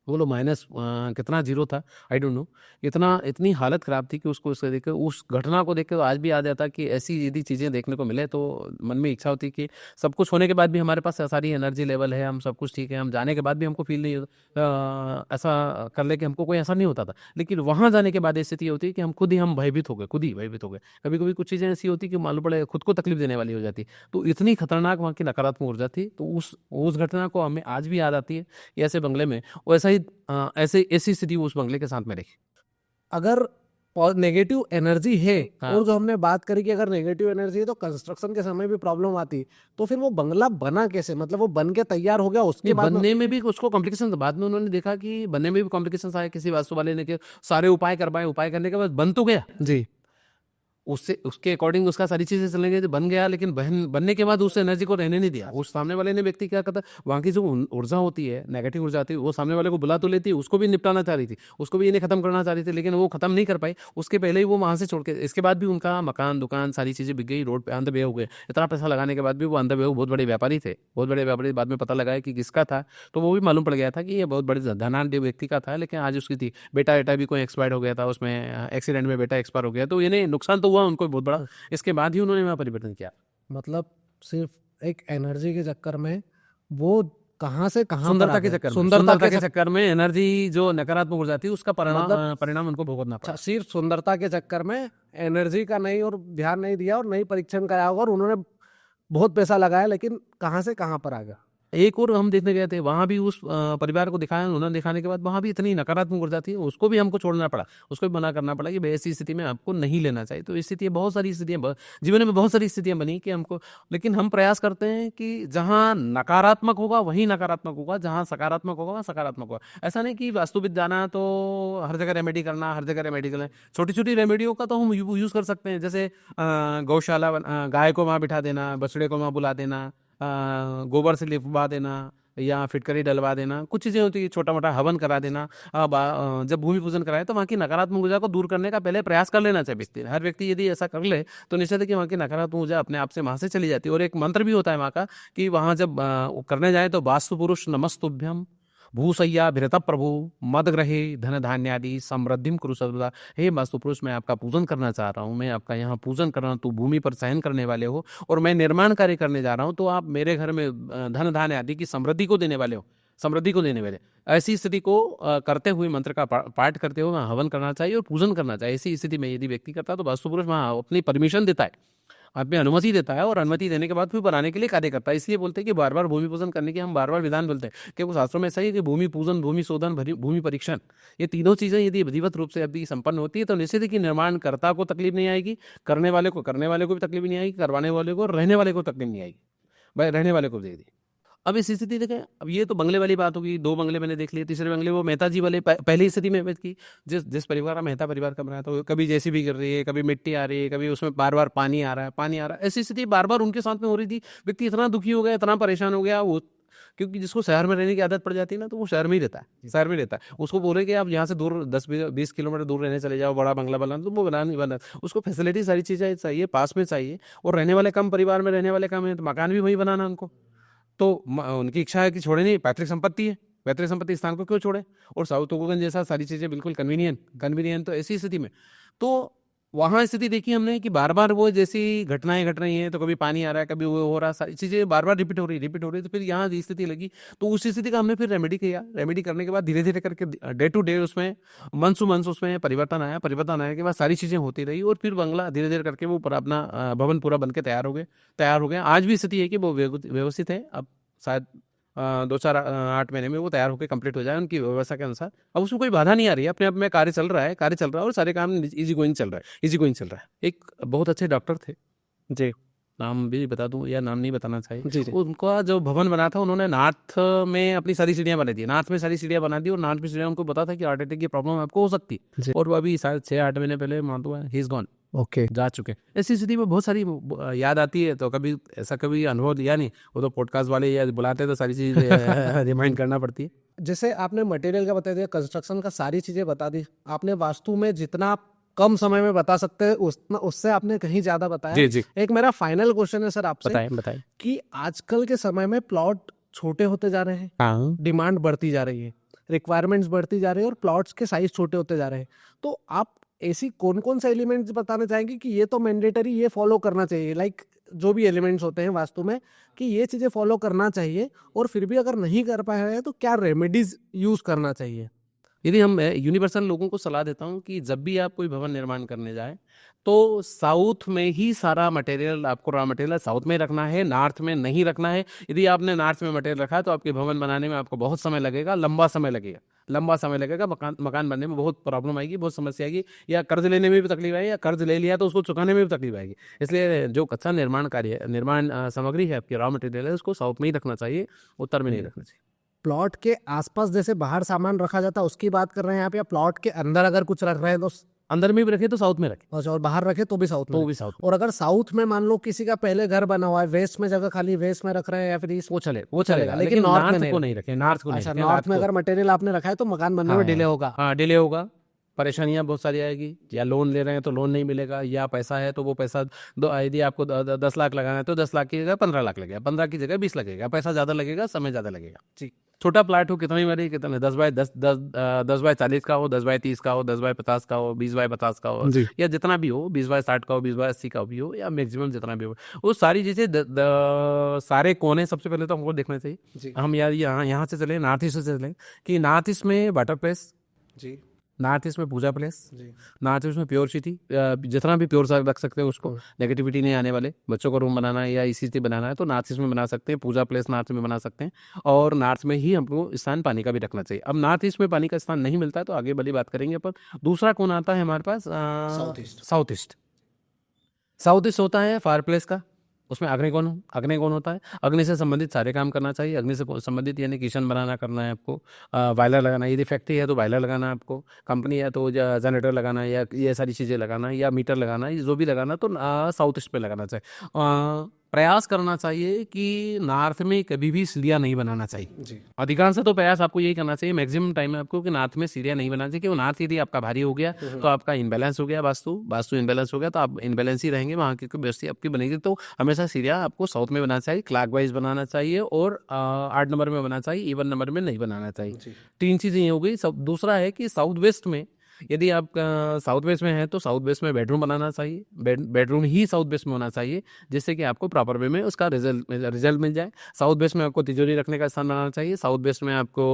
वो लो माइनस कितना 0 था, आई डोंट नो। इतनी हालत ख़राब थी कि उसको देख के, उस घटना को देख के तो आज भी याद आता कि ऐसी यदि चीज़ें देखने को मिले तो मन में इच्छा होती कि सब कुछ होने के बाद भी हमारे पास सारी एनर्जी लेवल है, हम सब कुछ ठीक है, हम जाने के बाद भी हमको फील नहीं होता, ऐसा कर ले कि हमको कोई असर नहीं होता था। लेकिन वहाँ जाने के बाद स्थिति होती है कि हम खुद ही भयभीत हो गए। कभी कभी कुछ चीज़ें ऐसी होती कि मालूम पड़े खुद को तकलीफ देने वाली हो जाती। तो इतनी खतरनाक वहाँ की नकारात्मक ऊर्जा थी, तो उस घटना को हमें आज भी याद आती है कि ऐसे बंगले में वैसा ही ऐसी स्थिति उस बंगले के साथ में रही।
अगर नेगेटिव एनर्जी है,
हाँ।
और जो हमने बात करी कि अगर नेगेटिव एनर्जी है तो कंस्ट्रक्शन के समय भी प्रॉब्लम आती, तो फिर वो बंगला बना कैसे, मतलब वो बन के तैयार हो गया उसके बाद
बनने में भी उसको कॉम्प्लिकेशन, बाद में उन्होंने देखा कि बनने में भी कॉम्प्लिकेशन आए, किसी वास्तु वाले ने के सारे उपाय करवाए, उपाय करने के बाद बन तो गया
जी,
उसके अकॉर्डिंग उसका सारी चीजें चलने गई, बन गया, लेकिन बनने के बाद उस एनर्जी को रहने नहीं दिया। उस सामने वाले ने व्यक्ति क्या करता, वहाँ की जो ऊर्जा होती है, नेगेटिव ऊर्जा आती है, वो सामने वाले को बुला तो लेती है, उसको भी निपटाना चाह रही थी, उसको भी इन्हें खत्म करना चाह रही थी, लेकिन वो खत्म नहीं कर पाई। उसके पहले ही वो वहाँ से छोड़ के, इसके बाद भी उनका मकान दुकान सारी चीजें बिक गई, रोड पे अंध बेह हो गए। इतना पैसा लगाने के बाद भी वो अंध बेह, बहुत बड़े व्यापारी थे, बाद में पता लगा कि किसका था, तो वो भी मालूम पड़ गया था कि ये बहुत बड़े धनाढ्य व्यक्ति का था। लेकिन आज उसकी थी बेटा भी कोई एक्सपायर हो गया था, उसमें एक्सीडेंट में बेटा एक्सपायर हो गया, तो इन्हें नुकसान तो हुआ उनको बहुत बड़ा। इसके बाद ही उन्होंने वहाँ परिवर्तन किया।
मतलब सिर्फ एक एनर्जी के चक्कर में वो कहाँ से कहाँ
सुंदरता के
सुंदरता
चक्कर में एनर्जी जो नकारात्मक ऊर्जा थी उसका परिणाम उनको भुगतना पड़ा।
सिर्फ सुंदरता के चक्कर में एनर्जी का नहीं और ध्यान नहीं दिया और नहीं परीक्षण कराया होगा, और उन्होंने बहुत पैसा लगाया, लेकिन कहाँ से कहाँ पर आ गया।
एक और हम देखने गए थे, वहाँ भी उस परिवार को दिखाया, उन्होंने दिखाने के बाद वहाँ भी इतनी नकारात्मक ऊर्जा थी, उसको भी हमको छोड़ना पड़ा, उसको भी मना करना पड़ा कि भाई ऐसी स्थिति में आपको नहीं लेना चाहिए। तो स्थितियाँ, बहुत सारी स्थितियाँ जीवन में बहुत सारी स्थितियाँ बनी कि हमको, लेकिन हम प्रयास करते हैं कि जहाँ नकारात्मक होगा वहीं नकारात्मक होगा, जहाँ सकारात्मक होगा वहाँ सकारात्मक होगा। ऐसा नहीं कि वास्तुविद जाना तो हर जगह रेमेडी करना, हर जगह रेमेडी करना। छोटी छोटी रेमेडियों का तो हम यूज़ कर सकते हैं, जैसे गौशाला गाय को वहाँ बिठा देना, बछड़े को वहाँ बुला देना, गोबर से लिपवा देना या फिटकरी डलवा देना, कुछ चीज़ें होती है, छोटा मोटा हवन करा देना। जब भूमि पूजन कराए तो वहाँ की नकारात्मक ऊर्जा को दूर करने का पहले प्रयास कर लेना चाहिए व्यक्ति। हर व्यक्ति यदि ऐसा कर ले तो निश्चित है कि वहाँ की नकारात्मक ऊर्जा अपने आप से वहाँ से चली जाती है। और एक मंत्र भी होता है वहाँ का कि वहाँ जब करने जाए तो वास्तु पुरुष नमस्तुभ्यम भूसय्या भृत प्रभु मदग्रहे धन धान्यादि समृद्धिम कुरु सर्वदा। हे वास्तु पुरुष, मैं आपका पूजन करना चाह रहा हूँ, मैं आपका यहाँ पूजन कर रहा हूँ, तो भूमि पर शयन करने वाले हो और मैं निर्माण कार्य करने जा रहा हूँ, तो आप मेरे घर में धन धान्य आदि की समृद्धि को देने वाले हो, समृद्धि को देने वाले। ऐसी स्थिति को करते हुए मंत्र का पाठ करते हुए वहाँ हवन करना चाहिए और पूजन करना चाहिए। ऐसी स्थिति में यदि व्यक्ति करता है तो वास्तु पुरुष वहाँ अपनी परमिशन देता है, अपनी अनुमति देता है और अनुमति देने के बाद फिर बनाने के लिए कार्य करता है। इसलिए बोलते हैं कि बार बार भूमि पूजन करने के हम बार बार विधान बोलते हैं, कि वो शास्त्रों में ऐसा ही है कि भूमि पूजन, भूमि शोधन, भूमि परीक्षण, ये तीनों चीज़ें यदि विधिवत रूप से यदि संपन्न होती है तो निश्चित है कि निर्माणकर्ता को तकलीफ नहीं आएगी, करने वाले को भी तकलीफ नहीं आएगी, करवाने वाले को, रहने वाले को तकलीफ नहीं आएगी। भाई रहने वाले को दे दी। अब इस स्थिति देखें, अब ये तो बंगले वाली बात होगी, 2 बंगले मैंने देख लिए, तीसरे बंगले वो मेहता जी वाले पहली स्थिति में की, जिस परिवार का मेहता परिवार का बनाया, तो कभी जेसीबी गिर रही है, कभी मिट्टी आ रही है, कभी उसमें बार बार पानी आ रहा है, ऐसी स्थिति बार बार उनके साथ में हो रही थी। व्यक्ति इतना दुखी हो गया, इतना परेशान हो गया, वो क्योंकि जिसको शहर में रहने की आदत पड़ जाती है ना, तो वो शहर में ही रहता है, शहर में रहता है। उसको बोले कि आप यहाँ से दूर 10-20 किलोमीटर दूर रहने चले जाओ, बड़ा बंगला बनाना, तो वो बना नहीं बना। उसको फैसिलिटी सारी चीज़ें चाहिए, पास में चाहिए, और रहने वाले कम, परिवार में रहने वाले कम है, तो मकान भी वही बनाना उनको। तो उनकी इच्छा है कि छोड़े नहीं, पैतृक संपत्ति है, पैतृक संपत्ति स्थान को क्यों छोड़े, और साउथ ओगन जैसा सारी चीज़ें बिल्कुल कन्वीनियंट। तो ऐसी स्थिति में तो वहाँ स्थिति देखी हमने कि बार बार वो जैसी घटनाएं घट रही हैं, तो कभी पानी आ रहा है, कभी वो हो रहा है, सारी चीज़ें बार बार रिपीट हो रही, तो फिर यहाँ स्थिति लगी। तो उस स्थिति का हमने फिर रेमेडी किया। रेमेडी करने के बाद धीरे धीरे करके डे टू डे उसमें मंथ टू मंथ उसमें परिवर्तन आया के बाद सारी चीज़ें होती रही, और फिर बंगला धीरे धीरे करके वो पूरा अपना भवन पूरा बन के तैयार हो गया। आज भी स्थिति है कि वो व्यवस्थित है। अब शायद 2-4-8 महीने में वो तैयार होकर कंप्लीट हो जाए उनकी व्यवस्था के अनुसार। अब उसमें कोई बाधा नहीं आ रही है, अपने आप में कार्य चल रहा है और सारे काम इजी गोइंग चल रहा है। एक बहुत अच्छे डॉक्टर थे जी, नाम भी बता दूं या नाम नहीं बताना चाहिए
जी जी।
उनका जो भवन बना था, उन्होंने नॉर्थ में अपनी सारी सीढ़ियाँ बना दी, नॉर्थ में सारी सीढ़ियाँ बना दी, और नॉर्थ में सीढ़ियाँ उनको पता था कि हार्ट अटैक की प्रॉब्लम आपको हो सकती है, और वो अभी शायद 6-8 महीने पहले मान दो ही इज गॉन,
ओके।
जा चुके। ऐसी स्थिति में बहुत सारी याद आती है, तो कभी ऐसा कभी अनुभव लिया नहीं, वो तो पॉडकास्ट वाले या बुलाते तो सारी चीज़ रिमाइंड करना पड़ती है।
जैसे आपने मटेरियल का बता दिया, कंस्ट्रक्शन का सारी चीजें बता दी आपने, वास्तु में जितना कम समय में बता सकते हैं उतना, उससे आपने कहीं ज्यादा बताया।
जी जी,
एक मेरा फाइनल क्वेश्चन है सर आपसे,
बताएं।
कि आजकल के समय में प्लॉट छोटे होते जा रहे हैं,
हाँ,
डिमांड बढ़ती जा रही है, रिक्वायरमेंट्स बढ़ती जा रही है, और प्लॉट्स के साइज छोटे होते जा रहे हैं, तो आप ऐसी कौन कौन से एलिमेंट्स बताना चाहेंगे कि ये तो मैंडेटरी, ये फॉलो करना चाहिए, लाइक जो भी एलिमेंट्स होते हैं वास्तु में, कि ये चीजें फॉलो करना चाहिए, और फिर भी अगर नहीं कर पाए हैं तो क्या रेमेडीज यूज करना चाहिए?
यदि हम यूनिवर्सल लोगों को सलाह देता हूँ कि जब भी आप कोई भवन निर्माण करने जाए तो साउथ में ही सारा मटेरियल, आपको रॉ मटेरियल साउथ में रखना है, नॉर्थ में नहीं रखना है। यदि आपने नॉर्थ में मटेरियल रखा है तो आपके भवन बनाने में आपको बहुत समय लगेगा, लंबा समय लगेगा, मकान बनने में बहुत प्रॉब्लम आएगी, बहुत समस्या आएगी, या कर्ज लेने में भी तकलीफ आएगी, या कर्ज ले लिया तो उसको चुकाने में भी तकलीफ आएगी। इसलिए जो कच्चा निर्माण सामग्री है, आपकी रॉ मटेरियल है, उसको साउथ में ही रखना चाहिए, उत्तर में नहीं रखना चाहिए।
प्लॉट के आसपास जैसे बाहर सामान रखा जाता है उसकी बात कर रहे हैं आप, या प्लॉट के अंदर अगर कुछ रख रहे हैं तो
अंदर में भी रखे तो साउथ में रखे,
अच्छा, और बाहर रखे तो भी साउथ में?
तो भी साउथ में।
और अगर साउथ में मान लो किसी का पहले घर बना हुआ है, वेस्ट में जगह खाली, वेस्ट में रख रहे हैं या फिर ईस्ट,
वो चलेगा,
लेकिन नॉर्थ में
को नहीं रखे, नॉर्थ को नहीं
अच्छा,
रखे,
नॉर्थ में अगर मटेरियल आपने रखा है तो मकान बनने में डिले होगा।
हाँ, डिले होगा, परेशानियां बहुत सारी आएगी, या लोन ले रहे हैं तो लोन नहीं मिलेगा, या पैसा है तो वो पैसा यदि आपको 10 लाख लगाना है तो 10 लाख की जगह 15 लाख लगेगा, 15 की जगह 20 लगेगा, पैसा ज़्यादा लगेगा, समय ज़्यादा लगेगा जी। छोटा प्लाट हो, कितना ही मरे, कितना 10x40 का हो, 10x30 का हो, 10x50 का हो, 20x50 का हो, या जितना भी हो, 20x60 का हो, 20x80 का भी हो, या मैक्सिमम जितना भी हो, वो सारी चीज़ें सारे कोने सबसे पहले तो हमको देखना चाहिए। हम यार यहाँ से चले, नॉर्थ ईस्ट से चलें, कि नॉर्थ ईस्ट में वाटर प्रेस जी, नॉर्थ ईस्ट में पूजा प्लेस, नॉर्थ ईस्ट में प्योर सिटी, जितना भी प्योर रख सकते हैं उसको, नेगेटिविटी नहीं आने वाले। बच्चों का रूम बनाना है या इसी सिटी बनाना है तो नॉर्थ ईस्ट में बना सकते हैं, पूजा प्लेस नॉर्थ में बना सकते हैं। और नॉर्थ में ही हमको स्थान पानी का भी रखना चाहिए। अब नॉर्थ ईस्ट में पानी का स्थान नहीं मिलता है तो आगे वाली बात करेंगे अपन। दूसरा कौन आता है हमारे पास? South east. साउथ ईस्ट होता है फायर प्लेस का, उसमें अग्निकोण होता है। अग्नि से संबंधित सारे काम करना चाहिए। अग्नि से संबंधित यानी किचन बनाना करना है आपको, बॉयलर लगाना है, यदि फैक्ट्री है तो बॉयलर लगाना है आपको, कंपनी है तो जनरेटर लगाना है या ये सारी चीज़ें लगाना है या मीटर लगाना है, जो भी लगाना तो साउथ ईस्ट पे लगाना चाहिए। प्रयास करना चाहिए कि नॉर्थ में कभी भी सीढ़ियाँ नहीं बनाना चाहिए जी। अधिकांश तो प्रयास आपको यही करना चाहिए मैक्सिमम टाइम में आपको कि नॉर्थ में सीढ़ियाँ नहीं बनाना चाहिए, क्योंकि नॉर्थ यदि आपका भारी हो गया तो आपका इनबैलेंस हो गया, वास्तु इनबैलेंस हो गया तो आप इनबैलेंस ही रहेंगे, वहाँ की व्यवस्था आपकी बनेगी। तो हमेशा सीढ़ियाँ आपको साउथ में बनाना चाहिए, क्लॉकवाइज बनाना चाहिए और 8 नंबर में बनाना चाहिए, इवन नंबर में नहीं बनाना चाहिए। 3 चीज़ें ये हो गई। सब दूसरा है कि साउथ वेस्ट में यदि आप साउथ वेस्ट में है तो साउथ वेस्ट में बेडरूम बनाना चाहिए, बेडरूम ही साउथ वेस्ट में होना चाहिए, जिससे कि आपको प्रॉपर वे में उसका रिजल्ट मिल जाए। साउथ वेस्ट में आपको तिजोरी रखने का स्थान बनाना चाहिए, साउथ वेस्ट में आपको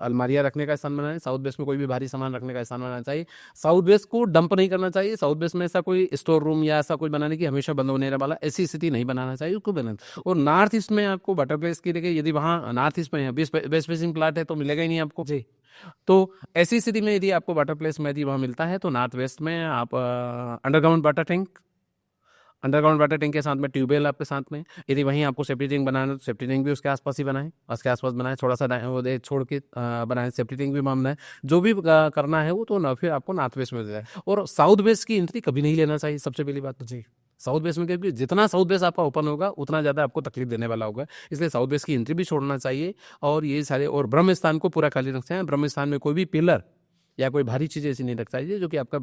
अलमारियाँ रखने का स्थान बनाना है, साउथ वेस्ट में कोई भी भारी सामान रखने का स्थान बनाना चाहिए। साउथ वेस्ट को डंप नहीं करना चाहिए, साउथ वेस्ट में ऐसा कोई स्टोर रूम या ऐसा कोई बनाने की हमेशा बंद होने वाला ऐसी स्थिति नहीं बनाना चाहिए, उसको बनाना। और नॉर्थ ईस्ट में आपको वाटर प्लेस की जगह यदि वहाँ नॉर्थ ईस्ट में है वेस्ट फेसिंग प्लाट है तो मिलेगा ही नहीं आपको जी। तो ऐसी स्थिति में यदि आपको वाटर प्लेस में यदि वहाँ मिलता है तो नॉर्थ वेस्ट में आप अंडरग्राउंड वाटर टैंक के साथ में ट्यूबवेल आपके साथ में, यदि वहीं आपको सेफ्टी टैंक बनाना है तो सेफ्टी टैंक भी उसके आसपास ही बनाएं, उसके आसपास बनाएं, थोड़ा सा वो दे छोड़ के बनाएं, सेफ्टी टैंक भी बनाएं। जो भी करना है वो तो फिर आपको नॉर्थ वेस्ट में जाए। और साउथ वेस्ट की एंट्री कभी नहीं लेना चाहिए, सबसे पहली बात तो जी। साउथ वेस्ट में क्योंकि जितना साउथ वेस्ट आपका ओपन होगा उतना ज़्यादा आपको तकलीफ देने वाला होगा, इसलिए साउथ वेस्ट की एंट्री भी छोड़ना चाहिए। और ये सारे और ब्रह्म स्थान को पूरा खाली रखते हैं। ब्रह्म स्थान में कोई भी पिलर या कोई भारी चीज़ ऐसी नहीं रख चाहिए जो कि आपका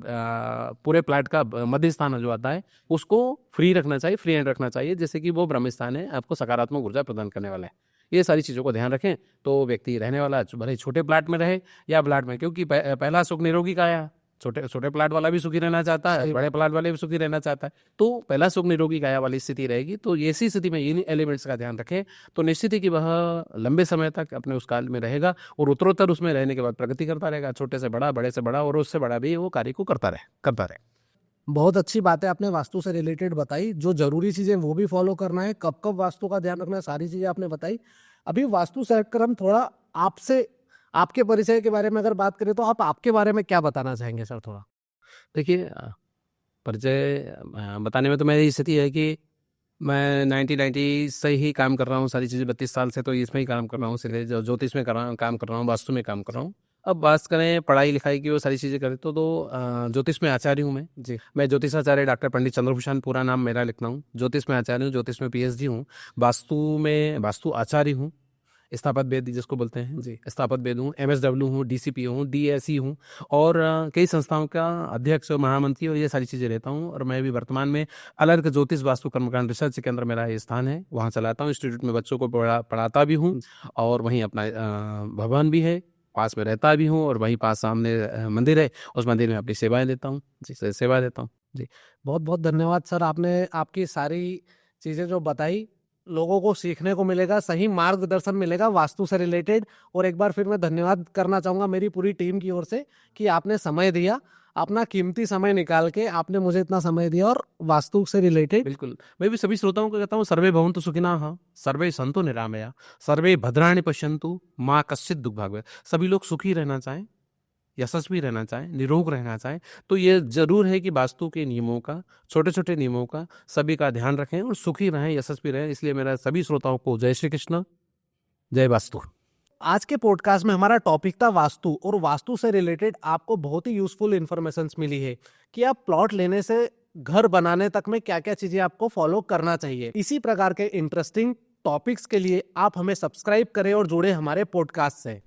पूरे प्लाट का मध्य स्थान जो आता है उसको फ्री रखना चाहिए, फ्री हैंड रखना चाहिए, जैसे कि वो ब्रह्म स्थान है आपको सकारात्मक ऊर्जा प्रदान करने वाला है। ये सारी चीज़ों को ध्यान रखें तो व्यक्ति रहने वाला भले छोटे प्लाट में रहे या प्लाट में, क्योंकि पहला सुख निरोगी का आया। छोटे प्लाट वाला भी सुखी रहना चाहता है, बड़े प्लाट वाले भी सुखी रहना चाहता है, तो पहला सुख निरोगी काया वाली स्थिति रहेगी। तो ऐसी स्थिति में इन एलिमेंट्स का ध्यान रखें तो निश्चित ही कि वह लंबे समय तक अपने उस काल में रहेगा और उत्तरोत्तर उसमें रहने के बाद प्रगति करता रहेगा, छोटे से बड़ा, बड़े से बड़ा और उससे बड़ा भी वो कार्य को करता रहे।
बहुत अच्छी बात है आपने वास्तु से रिलेटेड बताई, जो जरूरी चीजें वो भी फॉलो करना है, कब कब वास्तु का ध्यान रखना है, सारी चीजें आपने बताई। अभी वास्तु सेक्टर हम थोड़ा आपसे आपके परिचय के बारे में अगर बात करें तो आप आपके बारे में क्या बताना चाहेंगे सर? थोड़ा
देखिए, परिचय बताने में तो मेरी स्थिति है कि मैं 1990 से ही काम कर रहा हूँ, सारी चीज़ें 32 साल से तो इसमें ही काम कर रहा हूँ, सीधे ज्योतिष में काम कर रहा हूँ, वास्तु में काम कर रहा हूँ। अब बात करें पढ़ाई लिखाई की, वो सारी चीज़ें करें तो ज्योतिष में आचार्य हूँ मैं जी। मैं ज्योतिषाचार्य डॉक्टर पंडित चंद्रभूषण पूरा नाम मेरा लिखना हूँ। ज्योतिष में आचार्य हूँ, ज्योतिष में PhD हूँ, वास्तु आचार्य हूँ, स्थापत्य वेद जिसको बोलते हैं जी, स्थापत्य वेद हूँ, MSW हूँ, DCP हूँ, DSE हूँ और कई संस्थाओं का अध्यक्ष महामंत्री और ये सारी चीज़ें रहता हूँ। और मैं भी वर्तमान में अलर्क ज्योतिष वास्तु कर्मकांड रिसर्च केंद्र मेरा ये स्थान है, वहाँ चलाता हूँ। इंस्टीट्यूट में बच्चों को पढ़ाता भी हूँ और वहीं अपना भवन भी है, पास में रहता भी हूँ और वहीं पास सामने मंदिर है, उस मंदिर में अपनी सेवाएँ देता हूँ जी, सेवा देता हूँ जी।
बहुत बहुत धन्यवाद सर, आपने आपकी सारी चीज़ें जो बताई लोगों को सीखने को मिलेगा, सही मार्गदर्शन मिलेगा वास्तु से रिलेटेड। और एक बार फिर मैं धन्यवाद करना चाहूँगा मेरी पूरी टीम की ओर से कि आपने समय दिया, अपना कीमती समय निकाल के आपने मुझे इतना समय दिया और वास्तु से रिलेटेड।
बिल्कुल, मैं भी सभी श्रोताओं को कहता हूँ, सर्वे भवन्तु सुखिनः, सर्वे सन्तु निरामया, सर्वे भद्राणि पश्यन्तु मा कश्चित् दुःख भाग्। सभी लोग सुखी रहना चाहें, यशस्वी रहना चाहें, निरोग रहना चाहें, तो ये जरूर है कि वास्तु के नियमों का, छोटे छोटे नियमों का सभी का ध्यान रखें और सुखी रहें, यशस्वी रहें। इसलिए मेरा सभी श्रोताओं को जय श्री कृष्ण, जय वास्तु।
आज के पॉडकास्ट में हमारा टॉपिक था वास्तु, और वास्तु से रिलेटेड आपको बहुत ही यूजफुल इंफॉर्मेशन मिली है कि आप प्लॉट लेने से घर बनाने तक में क्या क्या चीजें आपको फॉलो करना चाहिए। इसी प्रकार के इंटरेस्टिंग टॉपिक्स के लिए आप हमें सब्सक्राइब करें और जुड़े हमारे पॉडकास्ट से।